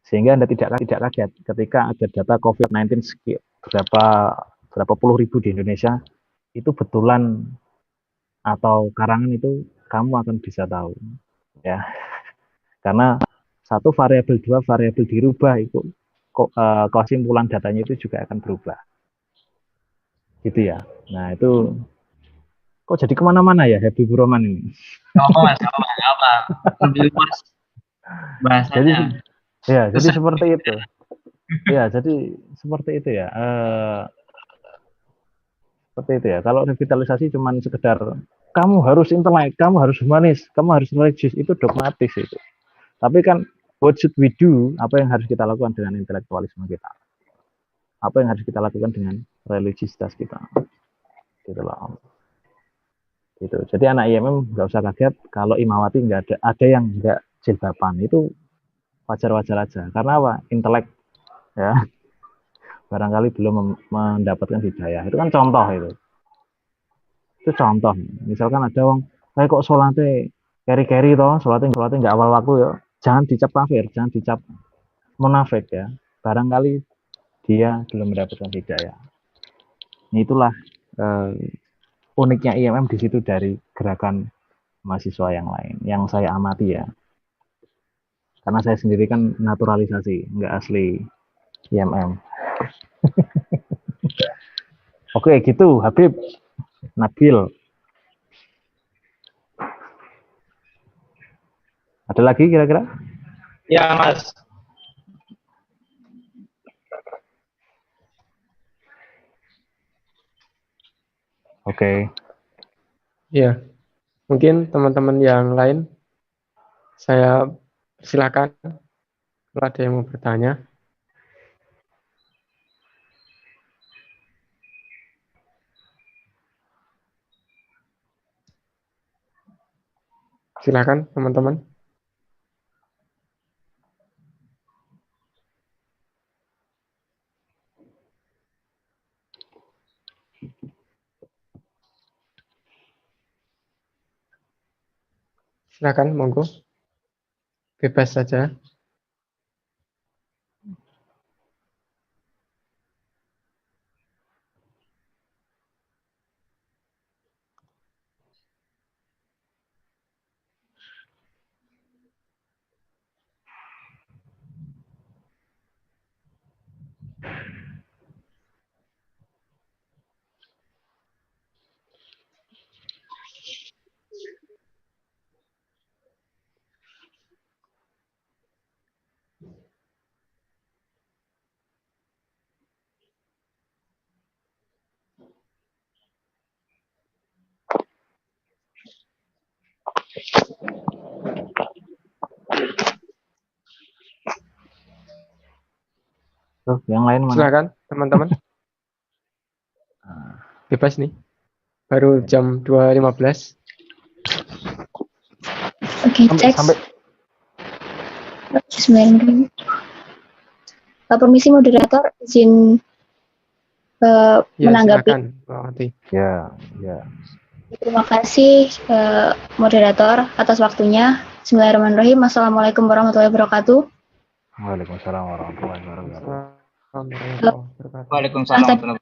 Sehingga Anda tidak kaget ketika ada data COVID-19 berapa puluh ribu di Indonesia, itu betulan atau karangan itu kamu akan bisa tahu. Ya. Karena satu variabel, dua variabel dirubah, itu kesimpulan datanya itu juga akan berubah. Gitu ya. Nah, itu kok jadi kemana-mana ya Habibur Rahman ini. Apa? Lebih luas bahasanya. Jadi seperti itu. Ya, jadi seperti itu ya. Seperti itu ya. Kalau revitalisasi cuma sekedar kamu harus intelek, kamu harus humanis, kamu harus religius, itu dogmatis itu. Tapi kan what should we do? Apa yang harus kita lakukan dengan intelektualisme kita? Apa yang harus kita lakukan dengan religiusitas kita? Gitu loh. Gitu. Jadi anak IMM nggak usah kaget kalau Imawati nggak ada yang nggak jilbaban, itu wajar-wajar aja. Karena apa? Intelek, ya. Barangkali belum mendapatkan hidayah. Itu kan contoh itu. Itu contoh. Misalkan ada orang, kayak kok sholatnya keri-keri toh, sholatnya nggak awal waktu ya. Jangan dicap kafir, jangan dicap munafik ya. Barangkali dia belum mendapatkan hidayah. Itulah uniknya IMM di situ dari gerakan mahasiswa yang lain, yang saya amati ya. Karena saya sendiri kan naturalisasi, nggak asli IMM. Oke, gitu Habib, Nabil. Ada lagi kira-kira? Ya, Mas. Oke. Ya, mungkin teman-teman yang lain, saya silakan kalau ada yang mau bertanya. Silakan teman-teman. Silakan, monggo. Bebas saja. Tuh, yang lain mana? Silakan teman-teman. Bebas nih. Baru jam 2.15. Oke, teks. Bismillahirrahmanirrahim. Permisi moderator, izin menanggapi. Silakan. Ya. Terima kasih moderator atas waktunya. Bismillahirrahmanirrahim. Assalamualaikum warahmatullahi wabarakatuh. Waalaikumsalam warahmatullahi wabarakatuh. Waalaikumsalam.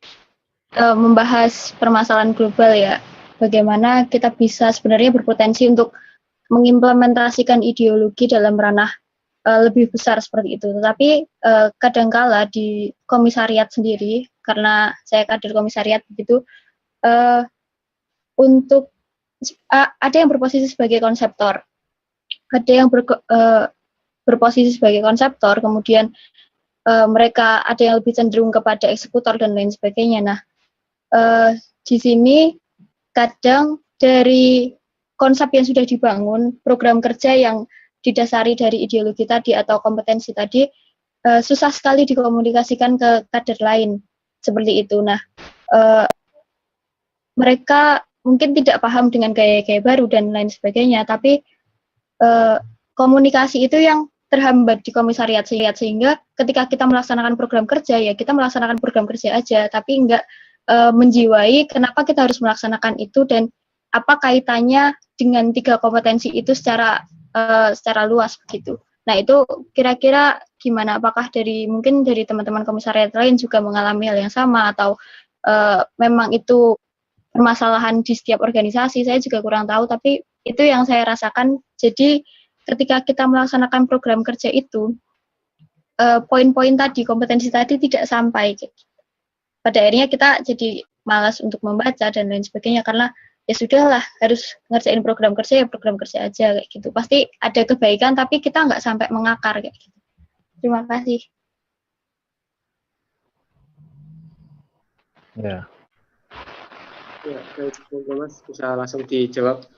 Membahas permasalahan global ya. Bagaimana kita bisa sebenarnya berpotensi untuk mengimplementasikan ideologi dalam ranah lebih besar seperti itu. Tetapi kadangkala di komisariat sendiri, karena saya kader komisariat begitu, untuk ada yang berposisi sebagai konseptor, ada yang berposisi sebagai konseptor, kemudian mereka ada yang lebih cenderung kepada eksekutor dan lain sebagainya. Nah, di sini kadang dari konsep yang sudah dibangun, program kerja yang didasari dari ideologi tadi atau kompetensi tadi, susah sekali dikomunikasikan ke kader lain seperti itu. Nah, mereka mungkin tidak paham dengan gaya-gaya baru dan lain sebagainya, tapi komunikasi itu yang terhambat di komisariat, sehingga ketika kita melaksanakan program kerja, ya kita melaksanakan program kerja aja, tapi enggak menjiwai kenapa kita harus melaksanakan itu dan apa kaitannya dengan 3 kompetensi itu secara luas begitu. Nah, itu kira-kira gimana? Apakah mungkin dari teman-teman komisariat lain juga mengalami hal yang sama, atau memang itu permasalahan di setiap organisasi? Saya juga kurang tahu, tapi itu yang saya rasakan. Jadi ketika kita melaksanakan program kerja itu, poin-poin tadi, kompetensi tadi tidak sampai. Pada akhirnya kita jadi malas untuk membaca dan lain sebagainya, karena ya sudahlah, harus ngerjain program kerja, ya program kerja aja kayak gitu. Pasti ada kebaikan, tapi kita nggak sampai mengakar kayak gitu. Terima kasih. Ya. Ya, baik, Mas, bisa langsung dijawab.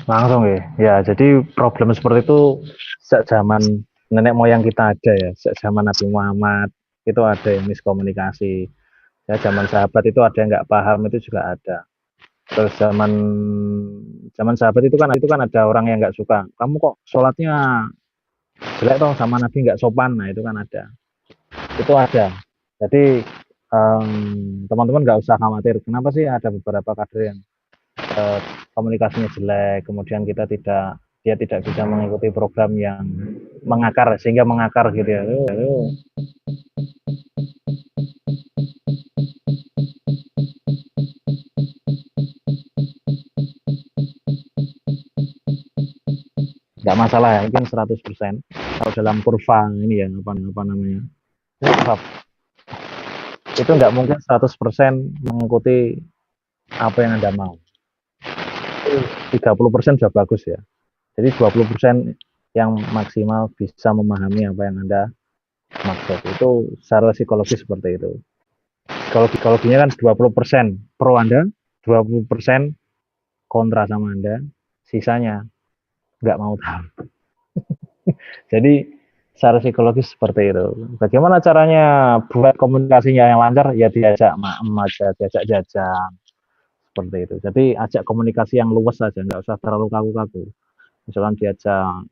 Langsung ya. Ya, jadi problem seperti itu sejak zaman nenek moyang kita ada ya. Sejak zaman Nabi Muhammad itu ada yang miskomunikasi. Ya, zaman sahabat itu ada yang nggak paham, itu juga ada. Terus zaman sahabat itu kan ada orang yang nggak suka. Kamu kok sholatnya jelek toh, sama Nabi nggak sopan. Nah, itu kan ada. Itu ada. Jadi teman-teman nggak usah khawatir. Kenapa sih ada beberapa kader yang komunikasinya jelek, kemudian dia tidak bisa mengikuti program yang mengakar, sehingga mengakar gitu ya. Nggak masalah ya, mungkin 100%. Kalau dalam kurva ini ya, apa namanya, itu nggak mungkin 100% mengikuti apa yang Anda mau. 30% sudah bagus ya. Jadi 20% yang maksimal bisa memahami apa yang Anda maksud. Itu secara psikologis seperti itu. Kalau psikologinya kan 20% pro Anda, 20% kontra sama Anda, sisanya nggak mau tahu. Jadi secara psikologis seperti itu. Bagaimana caranya buat komunikasinya yang lancar? Ya diajak maem aja, diajak jajan. Seperti itu. Jadi ajak komunikasi yang luas saja, nggak usah terlalu kaku-kaku. Misalkan diajak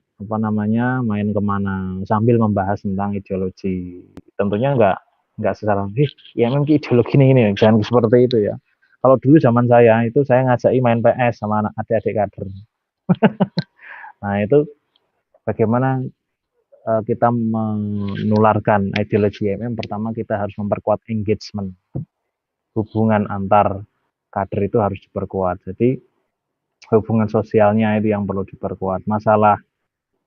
main kemana sambil membahas tentang ideologi. Tentunya nggak secara ya memang ideologi ini jangan seperti itu ya. Kalau dulu zaman saya itu saya ngajaki main PS sama adik-adik kader. Nah, itu bagaimana kita menularkan ideologi IMM. Pertama kita harus memperkuat engagement, hubungan antar kader itu harus diperkuat. Jadi hubungan sosialnya itu yang perlu diperkuat. Masalah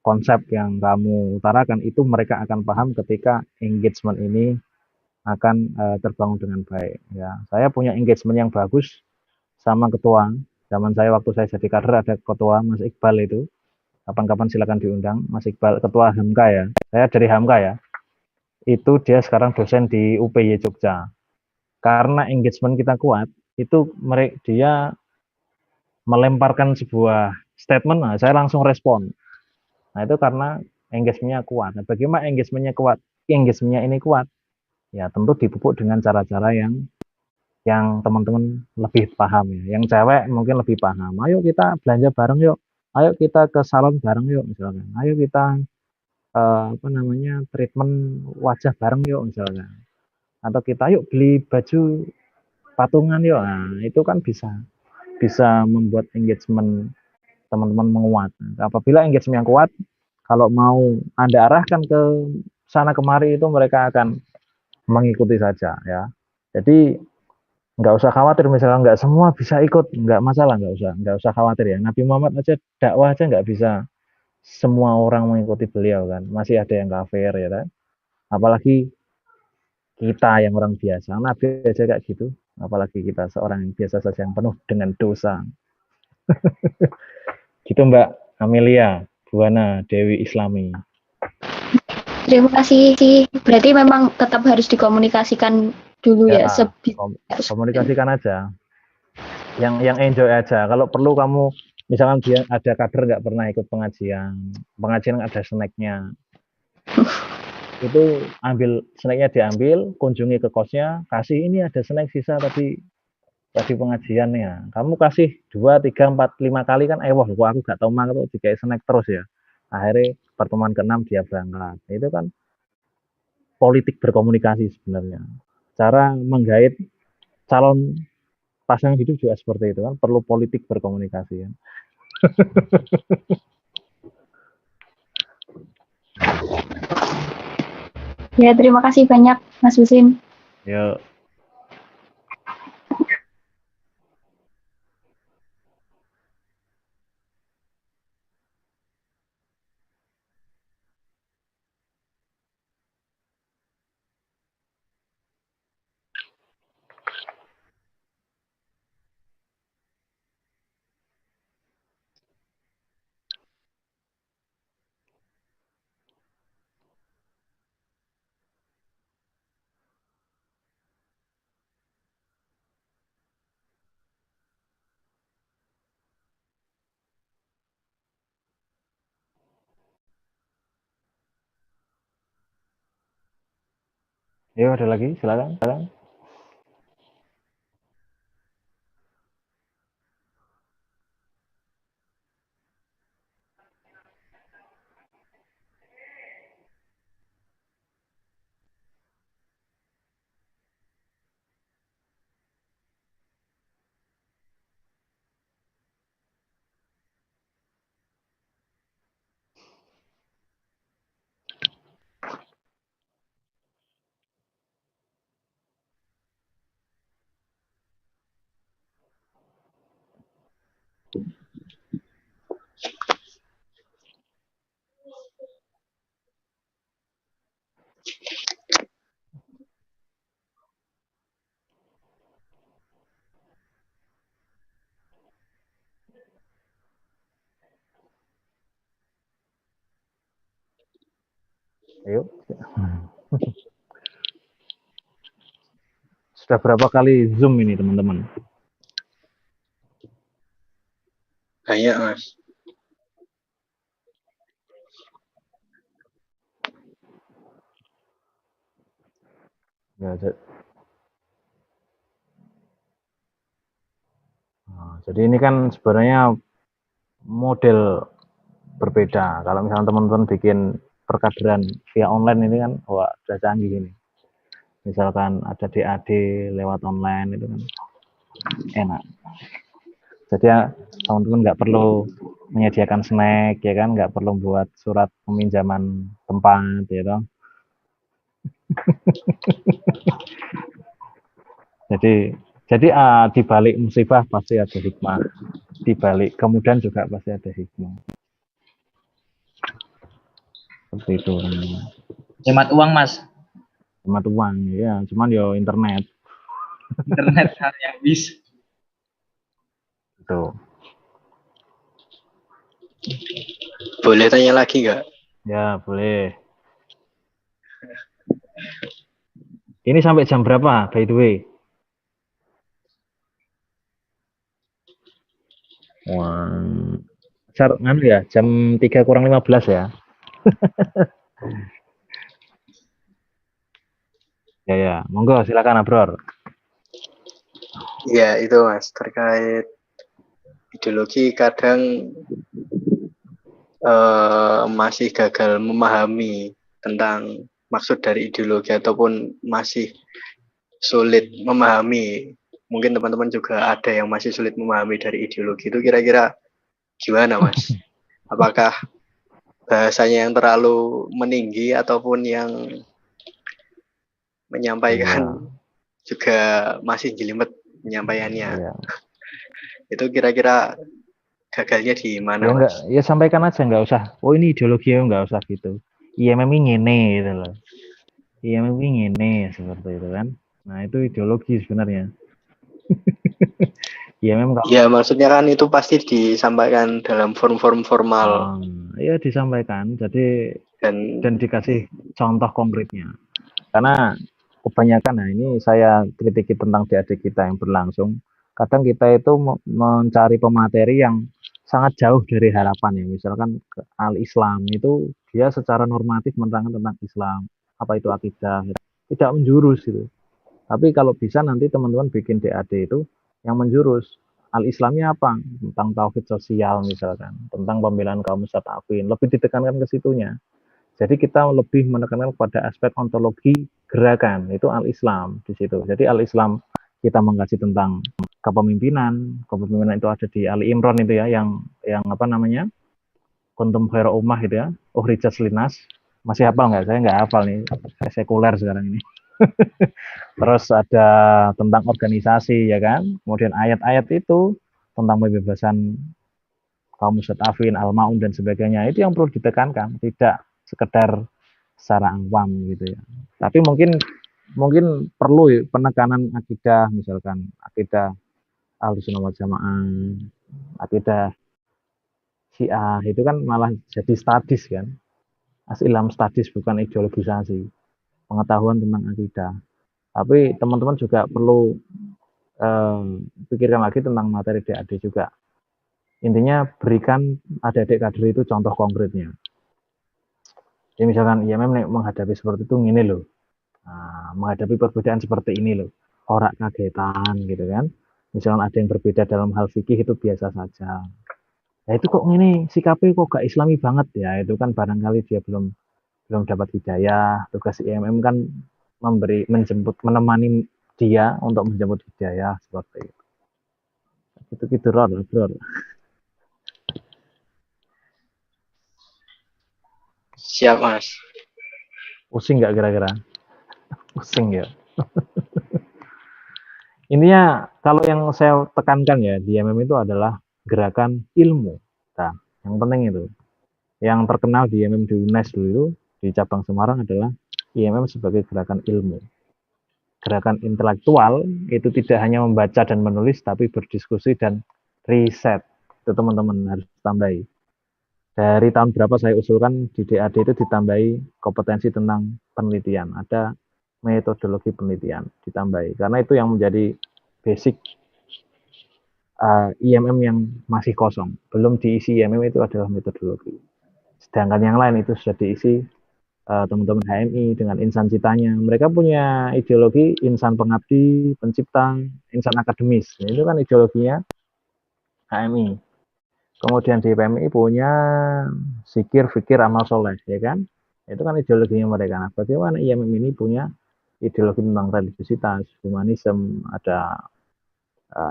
konsep yang kamu utarakan itu mereka akan paham ketika engagement ini akan terbangun dengan baik. Ya, saya punya engagement yang bagus sama ketua. Zaman saya waktu saya jadi kader ada ketua Mas Iqbal itu. Kapan-kapan silakan diundang, Mas Iqbal, ketua Hamka ya. Saya dari Hamka ya. Itu dia sekarang dosen di UPY Jogja. Karena engagement kita kuat, itu dia melemparkan sebuah statement, nah, saya langsung respon. Nah, itu karena engagementnya kuat. Nah, bagaimana engagementnya kuat? Engagementnya ini kuat, ya tentu dipupuk dengan cara-cara yang teman-teman lebih paham ya. Yang cewek mungkin lebih paham. Ayo kita belanja bareng yuk. Ayo kita ke salon bareng yuk misalkan. Ayo kita treatment wajah bareng yuk misalkan. Atau kita yuk beli baju patungan yuk. Nah, itu kan bisa membuat engagement teman-teman menguat. Apabila engagement yang kuat, kalau mau Anda arahkan ke sana kemari itu mereka akan mengikuti saja ya. Jadi nggak usah khawatir misalnya nggak semua bisa ikut, nggak masalah, nggak usah khawatir ya. Nabi Muhammad aja dakwah aja nggak bisa semua orang mengikuti beliau kan, masih ada yang kafir ya kan. Apalagi kita yang orang biasa, Nabi aja kayak gitu, apalagi kita seorang yang biasa saja yang penuh dengan dosa. Gitu Mbak Amelia Buana Dewi Islami. Terima kasih. Berarti memang tetap harus dikomunikasikan dulu ya. Komunikasikan aja. Yang enjoy aja. Kalau perlu kamu, misalkan dia ada kader nggak pernah ikut pengajian ada snacknya. Itu snacknya diambil, kunjungi ke kosnya, kasih ini ada snack sisa tadi pengajian ya. Kamu kasih 2, 3, 4, 5 kali kan, wah aku nggak tahu makan tuh dikai snack terus ya. Akhirnya pertemuan ke-6 dia berangkat. Itu kan politik berkomunikasi sebenarnya. Cara menggait calon pasangan hidup juga seperti itu kan, perlu politik berkomunikasi kan. Ya, terima kasih banyak Mas Husin. Yuk. Yuk, ada lagi, silakan. Ayo. Sudah berapa kali Zoom ini, teman-teman? Banyak, Mas. Ya, jadi ini kan sebenarnya model berbeda. Kalau misalnya teman-teman bikin perkaderan via online ini kan, wah, sudah canggih ini. Misalkan ada DAD lewat online itu kan enak. Jadi ya teman-teman nggak perlu menyediakan snack ya kan, nggak perlu buat surat peminjaman tempat ya toh. jadi di balik musibah pasti ada hikmah, di balik kemudian juga pasti ada hikmah. Seperti itu. Hemat uang, Mas. Hemat uang ya, cuman yo internet. Internet hal yang bis. Itu. Boleh tanya lagi nggak? Ya, boleh. Ini sampai jam berapa, by the way? Wah, ya, jam 3:15 ya. Ya, monggo silakan Abror. Ya, itu Mas, terkait ideologi kadang masih gagal memahami tentang maksud dari ideologi ataupun masih sulit memahami. Mungkin teman-teman juga ada yang masih sulit memahami dari ideologi itu, kira-kira gimana Mas? Apakah bahasanya yang terlalu meninggi ataupun yang menyampaikan juga masih jelimet penyampaiannya? Ya. Itu kira-kira gagalnya di mana, Ya, Mas? ya sampaikan aja, nggak usah. Oh ini ideologi ya, nggak usah gitu. Iya memang ngene gitu loh. Iya memang ngene seperti itu kan. Nah itu ideologi sebenarnya. Ya memang. Ya maksudnya kan itu pasti disampaikan dalam form-form formal. Iya disampaikan. Jadi dan dikasih contoh konkretnya. Karena kebanyakan, nah ini saya kritiki tentang DAD kita yang berlangsung, kadang kita itu mencari pemateri yang sangat jauh dari harapan ya. Misalkan al-Islam itu dia secara normatif menerangkan tentang Islam, apa itu akidah, tidak menjurus gitu. Tapi kalau bisa nanti teman-teman bikin DAD itu yang menjurus. Al-Islamnya apa? Tentang tauhid sosial misalkan, tentang pembelaan kaum mustadafin, lebih ditekankan ke situnya. Jadi kita lebih menekankan pada aspek ontologi gerakan, itu al-Islam di situ. Jadi al-Islam kita mengkaji tentang kepemimpinan itu ada di Ali Imran itu ya, yang apa namanya? Kuntum khairu ummah gitu ya. Ukhrijat linnas. Masih hafal nggak? Saya nggak hafal nih. Saya sekuler sekarang ini. Terus ada tentang organisasi ya kan. Kemudian ayat-ayat itu tentang pembebasan kaum mustadafin, al-maun dan sebagainya. Itu yang perlu ditekankan, tidak sekedar secara awam gitu ya. Tapi mungkin perlu penekanan akidah, misalkan akidah Ahlussunnah wal Jamaah, akidah Syiah itu kan malah jadi stadis kan. As-Ilham stadis bukan ideologisasi. Pengetahuan tentang akidah. Tapi teman-teman juga perlu pikirkan lagi tentang materi DAD juga. Intinya berikan adik-adik kader itu contoh konkretnya. Jadi misalkan IMM menghadapi seperti itu ini loh. Nah, menghadapi perbedaan seperti ini loh. Ora kagetan gitu kan. Misalkan ada yang berbeda dalam hal fikih itu biasa saja. Nah itu kok ini sikapnya kok gak islami banget ya. Itu kan barangkali dia belum dapat hidayah. Tugas IMM kan menemani dia untuk menjemput hidayah seperti itu. Gitu bro. Siap Mas. Pusing nggak kira-kira? Pusing ya. Intinya kalau yang saya tekankan ya di IMM itu adalah gerakan ilmu. Nah, yang penting itu. Yang terkenal di IMM di UNES dulu itu di cabang Semarang adalah IMM sebagai gerakan ilmu. Gerakan intelektual itu tidak hanya membaca dan menulis tapi berdiskusi dan riset. Itu teman-teman harus tambahi. Dari tahun berapa saya usulkan di DAD itu ditambahi kompetensi tentang penelitian. Ada metodologi penelitian ditambahi. Karena itu yang menjadi basic IMM yang masih kosong. Belum diisi IMM itu adalah metodologi. Sedangkan yang lain itu sudah diisi teman-teman HMI dengan insan citanya. Mereka punya ideologi insan pengabdi, pencipta, insan akademis. Nah, itu kan ideologinya HMI. Kemudian di PMI punya zikir, fikir, amal soleh, ya kan? Itu kan ideologinya mereka. Nah, bagaimana IMM ini punya ideologi tentang religiositas, humanisme, ada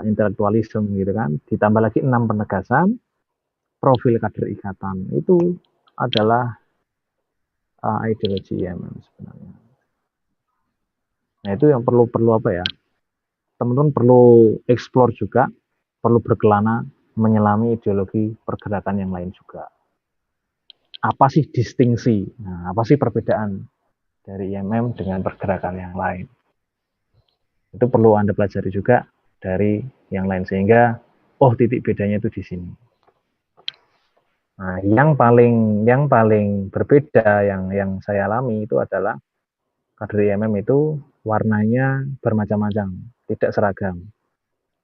intelektualisme gitu kan. Ditambah lagi 6 penegasan, profil kader ikatan. Itu adalah ideologi IMM sebenarnya. Nah, itu yang perlu apa ya? Teman-teman perlu eksplor juga, perlu berkelana menyelami ideologi pergerakan yang lain juga. Apa sih distingsi? Nah, apa sih perbedaan dari IMM dengan pergerakan yang lain? Itu perlu Anda pelajari juga dari yang lain sehingga titik bedanya itu di sini. Nah, yang paling berbeda yang saya alami itu adalah kader IMM itu warnanya bermacam-macam, tidak seragam.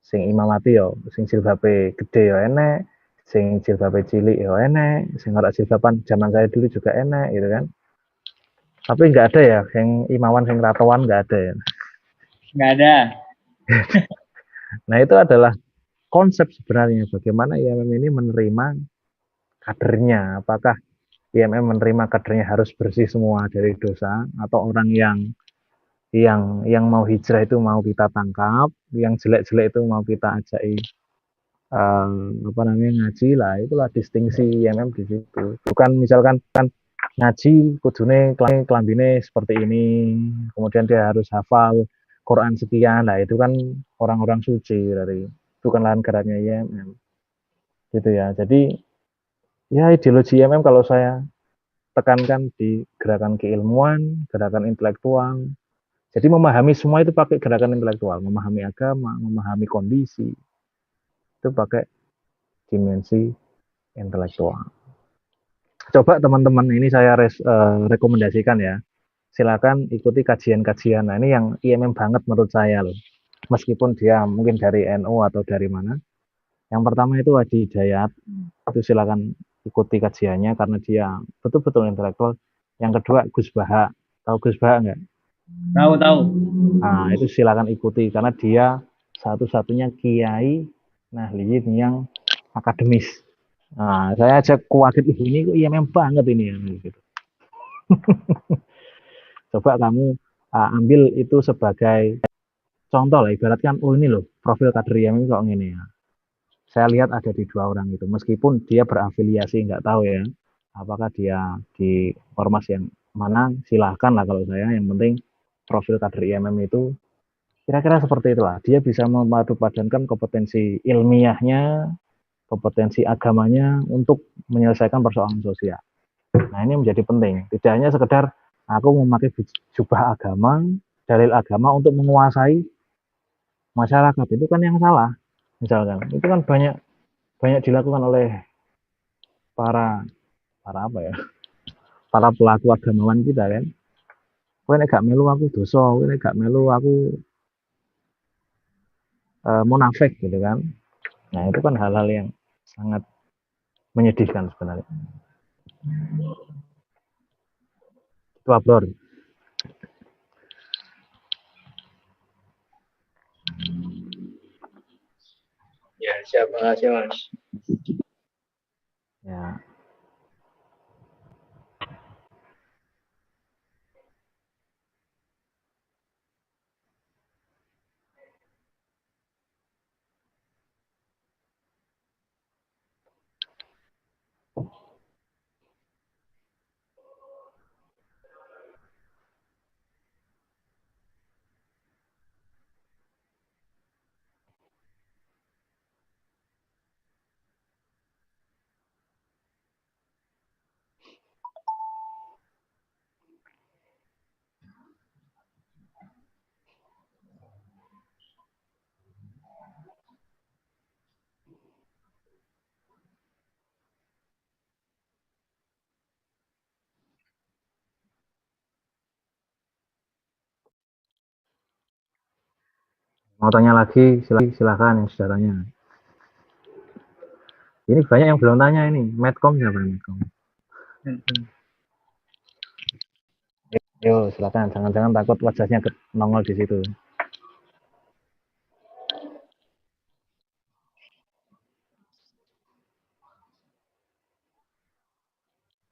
Sing imamati yo, sing jilbabe gede yo enek, sing jilbabe cilik yo enek, sing ora jilbaban zaman saya dulu juga enek gitu kan. Tapi nggak ada ya, yang imawan sing ratuan nggak ada ya. Nggak ada. Nah itu adalah konsep sebenarnya bagaimana IMM ini menerima kadernya. Apakah IMM menerima kadernya harus bersih semua dari dosa atau orang yang mau hijrah itu mau kita tangkap, yang jelek-jelek itu mau kita ajai ngaji lah, itulah distingsi IMM di situ. Bukan misalkan kan ngaji kudune kelambine seperti ini, kemudian dia harus hafal Quran sekian, nah itu kan orang-orang suci dari bukan lahan geraknya IMM. Gitu ya. Jadi ya ideologi IMM kalau saya tekankan di gerakan keilmuan, gerakan intelektual. Jadi memahami semua itu pakai gerakan intelektual, memahami agama, memahami kondisi, itu pakai dimensi intelektual. Coba teman-teman, ini saya rekomendasikan ya, silakan ikuti kajian-kajian. Nah, ini yang IMM banget menurut saya loh. Meskipun dia mungkin dari NU atau dari mana. Yang pertama itu Hadi Hidayat, itu silakan ikuti kajiannya karena dia betul-betul intelektual. Yang kedua Gus Baha, tahu Gus Baha nggak? Tahu. Nah, itu silakan ikuti karena dia satu-satunya kiai Nahdliyin yang akademis. Nah, saya aja kuaget ini kok IMM banget ini ya gitu. Coba kamu ambil itu sebagai contoh lah, ibaratkan oh ini loh profil kader IMM kok gini ya. Saya lihat ada di 2 orang itu, meskipun dia berafiliasi nggak tahu ya, apakah dia di ormas yang mana, silahkan lah kalau saya, yang penting profil kader IMM itu kira-kira seperti itulah. Dia bisa memadupadankan kompetensi ilmiahnya, kompetensi agamanya untuk menyelesaikan persoalan sosial. Nah ini menjadi penting, tidak hanya sekedar aku memakai jubah agama, dalil agama untuk menguasai masyarakat, itu kan yang salah. Misalkan itu kan banyak dilakukan oleh para apa ya, para pelaku agamawan kita kan. Kowe nek gak melu aku dosa, kowe nek gak melu aku munafik gitu kan. Nah itu kan hal-hal yang sangat menyedihkan sebenarnya. Itu Abror. Ya, siap, makasih Mas. Ya. Mau tanya lagi, silakan yang sudah tanya. Ini banyak yang belum tanya ini. Medcom siapa Medcom? Yo, silakan. Jangan-jangan takut wajahnya nongol di situ.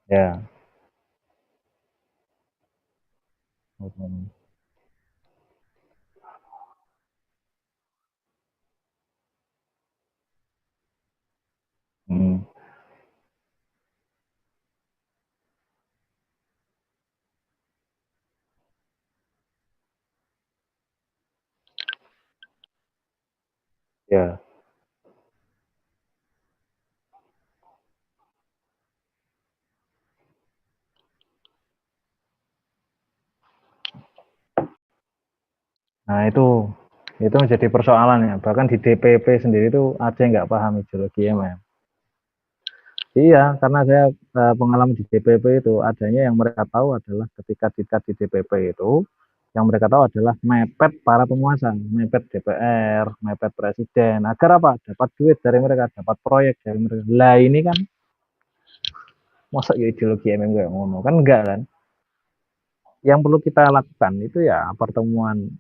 Ya. Hmm. Ya. Nah itu menjadi persoalan ya. Bahkan di DPP sendiri itu ada yang nggak paham ideologi MM. Iya, karena saya pengalaman di DPP itu adanya yang mereka tahu adalah ketika di DPP itu yang mereka tahu adalah mepet para penguasa, mepet DPR, mepet presiden, agar apa? Dapat duit dari mereka, dapat proyek dari mereka. Lah ini kan masa ya ideologi MM kayak ngono kan enggak kan? Yang perlu kita lakukan itu ya pertemuan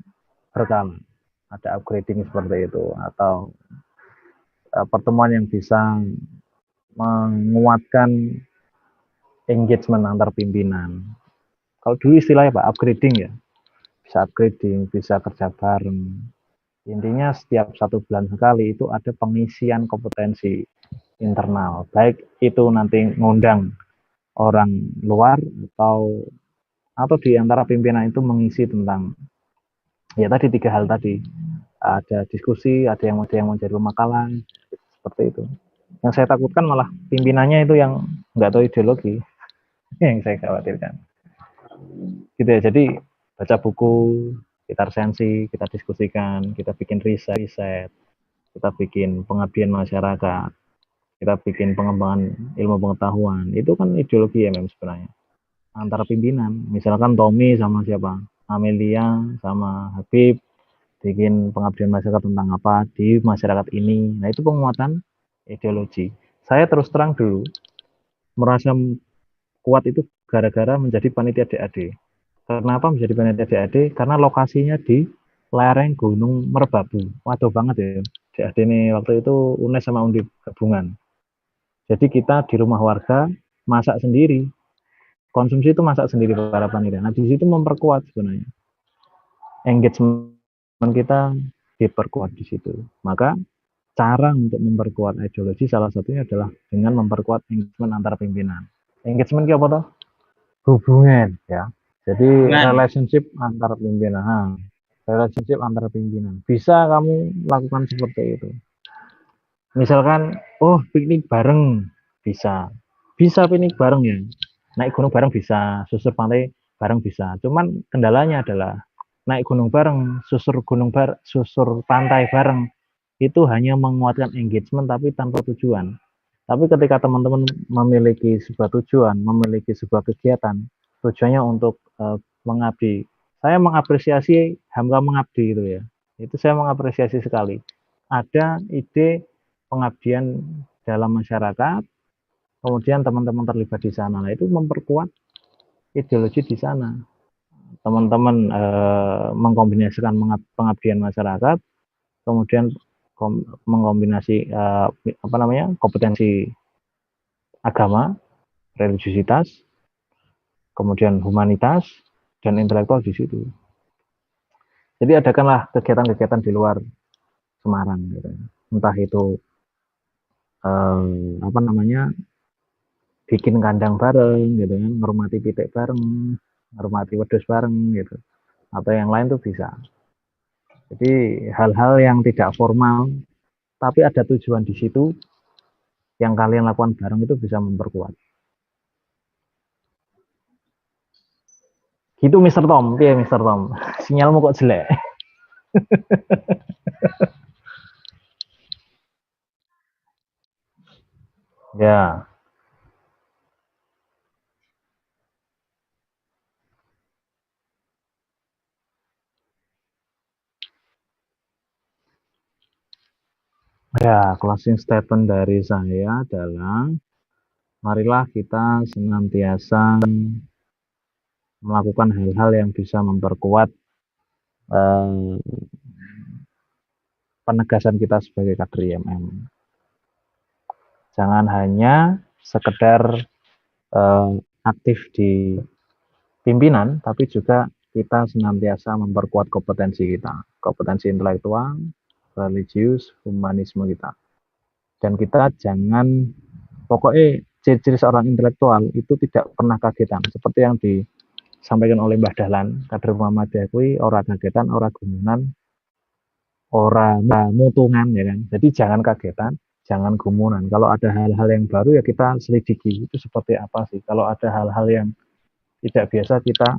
berkala, ada upgrading seperti itu atau pertemuan yang bisa menguatkan engagement antar pimpinan. Kalau dulu istilahnya Pak upgrading ya, bisa upgrading, bisa kerja bareng. Intinya setiap 1 bulan sekali itu ada pengisian kompetensi internal, baik itu nanti ngundang orang luar atau di antara pimpinan itu mengisi tentang ya tadi 3 hal tadi, ada diskusi, ada yang menjadi pemakalan, seperti itu. Yang saya takutkan malah pimpinannya itu yang nggak tahu ideologi, yang saya khawatirkan. Gitu ya, jadi baca buku, kita resensi, kita diskusikan, kita bikin riset, kita bikin pengabdian masyarakat, kita bikin pengembangan ilmu pengetahuan, itu kan ideologi ya memang sebenarnya. antara pimpinan. Misalkan Tommy sama siapa? Amelia sama Habib bikin pengabdian masyarakat tentang apa di masyarakat ini. Nah, itu penguatan ideologi. Saya terus terang dulu merasa kuat itu gara-gara menjadi panitia DAD. Kenapa menjadi panitia DAD? Karena lokasinya di lereng Gunung Merbabu. Waduh banget ya. DAD ini waktu itu UNES sama Undip gabungan. Jadi kita di rumah warga masak sendiri. Konsumsi itu masak sendiri para panitia. Nah, di situ memperkuat sebenarnya. Engagement kita diperkuat di situ. Maka cara untuk memperkuat ideologi salah satunya adalah dengan memperkuat engagement antara pimpinan. Engagement apa toh? Hubungan ya. Jadi relationship antara pimpinan. Relationship antara pimpinan. Bisa kamu lakukan seperti itu. Misalkan, oh piknik bareng bisa. Bisa piknik bareng ya. Naik gunung bareng bisa, susur pantai bareng bisa. Cuman kendalanya adalah naik gunung bareng, susur pantai bareng itu hanya menguatkan engagement tapi tanpa tujuan. Tapi ketika teman-teman memiliki sebuah tujuan, memiliki sebuah kegiatan, tujuannya untuk mengabdi. Saya mengapresiasi Hamka Mengabdi itu ya. Itu saya mengapresiasi sekali. Ada ide pengabdian dalam masyarakat, kemudian teman-teman terlibat di sana. Nah, itu memperkuat ideologi di sana. Teman-teman mengkombinasikan pengabdian masyarakat, kemudian mengkombinasi kompetensi agama, religiusitas, kemudian humanitas dan intelektual di situ. Jadi adakanlah kegiatan-kegiatan di luar Semarang, gitu. Entah itu bikin kandang bareng, gitu kan, ngormati pitik bareng, ngormati wedhus bareng, gitu. Atau yang lain tuh bisa. Jadi hal-hal yang tidak formal, tapi ada tujuan di situ, yang kalian lakukan bareng itu bisa memperkuat. Gitu Mr. Tom, iya Mr. Tom. Sinyalmu kok jelek. Ya. Ya, closing statement dari saya adalah marilah kita senantiasa melakukan hal-hal yang bisa memperkuat penegasan kita sebagai kader IMM. Jangan hanya sekedar aktif di pimpinan, tapi juga kita senantiasa memperkuat kompetensi kita, kompetensi intelektual, religius, humanisme kita. Dan kita jangan, pokoknya ciri-ciri seorang intelektual itu tidak pernah kagetan, seperti yang disampaikan oleh Mbah Dahlan, kader Muhammadiyah kuwi ora kagetan, ora gumunan, ora mutungan ya kan. Jadi jangan kagetan, jangan gumunan. Kalau ada hal-hal yang baru ya kita selidiki, itu seperti apa sih. Kalau ada hal-hal yang tidak biasa kita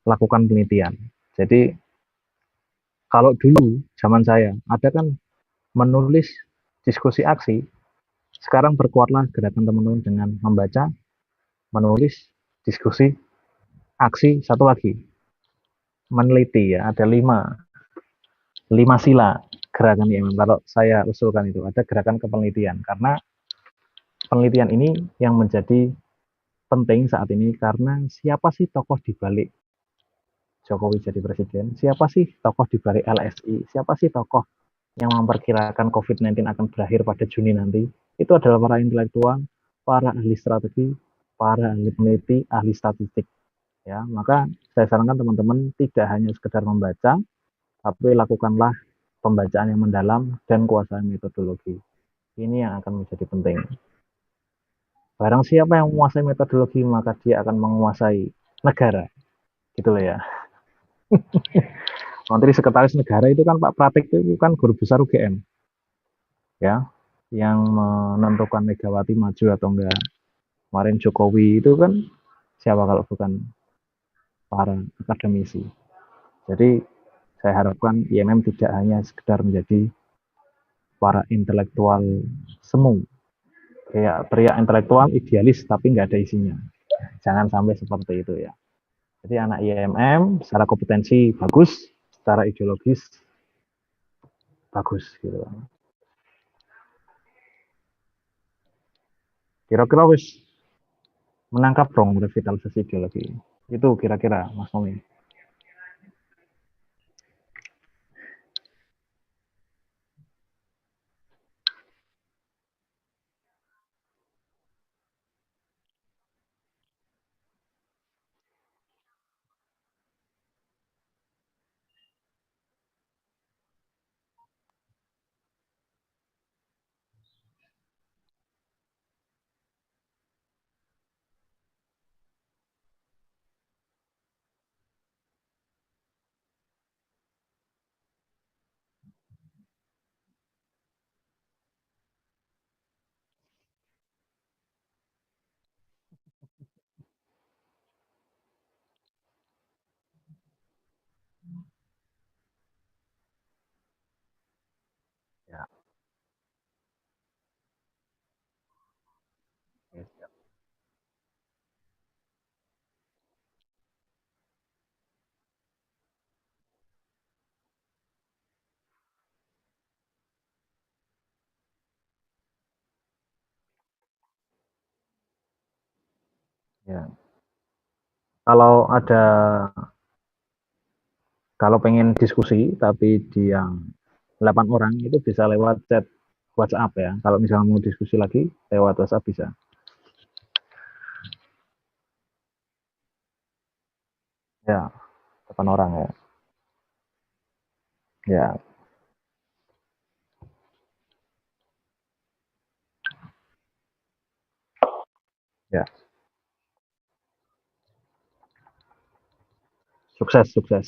lakukan penelitian. Jadi kalau dulu zaman saya ada kan menulis diskusi aksi, sekarang perkuatlah gerakan teman-teman dengan membaca, menulis, diskusi, aksi, satu lagi meneliti ya, ada lima sila gerakan IMM. Kalau saya usulkan itu ada gerakan kepenelitian, karena penelitian ini yang menjadi penting saat ini, karena siapa sih tokoh di balik Jokowi jadi presiden, siapa sih tokoh di balik LSI, siapa sih tokoh yang memperkirakan COVID-19 akan berakhir pada Juni nanti. Itu adalah para intelektual, para ahli strategi, para ahli peneliti, ahli statistik. Ya, maka saya sarankan teman-teman tidak hanya sekedar membaca, tapi lakukanlah pembacaan yang mendalam dan kuasai metodologi. Ini yang akan menjadi penting. Barang siapa yang menguasai metodologi, maka dia akan menguasai negara. Gitu loh ya. Menteri Sekretaris Negara itu kan Pak Pratik itu kan guru besar UGM. Ya, yang menentukan Megawati maju atau enggak. Kemarin Jokowi itu kan siapa kalau bukan para akademisi. Jadi saya harapkan IMM tidak hanya sekedar menjadi para intelektual semu, teriak intelektual idealis tapi nggak ada isinya. Jangan sampai seperti itu ya. Jadi anak IMM secara kompetensi bagus, secara ideologis bagus gitu. Kira-kira wis menangkap dong revitalisasi ideologi. Itu kira-kira Mas Tommy. Ya. Ya. Kalau pengen diskusi tapi di yang 8 orang itu bisa lewat chat WhatsApp ya. Kalau misalnya mau diskusi lagi lewat WhatsApp bisa. Ya, 8 orang ya. Ya, ya. Sukses, sukses.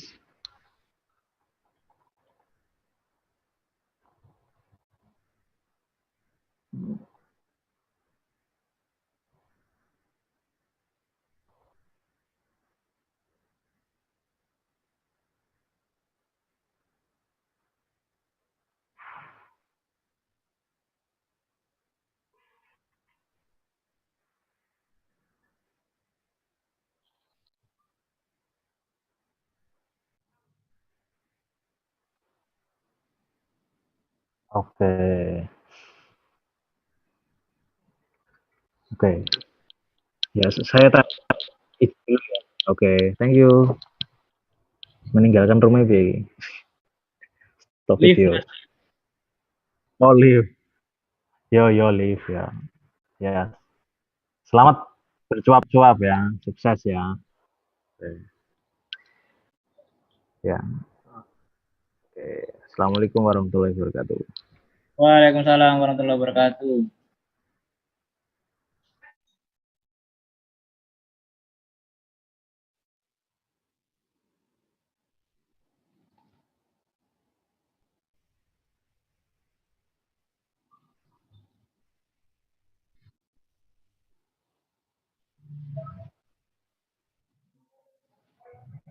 Oke. Oke. Ya, saya tanya. Oke, thank you. Meninggalkan rumah B. Stop video. Oh, live. Yo, live ya. Ya. Selamat bercuap-cuap ya. Sukses ya. Oke. Ya. Oke. Assalamualaikum warahmatullahi wabarakatuh. Waalaikumsalam warahmatullahi wabarakatuh.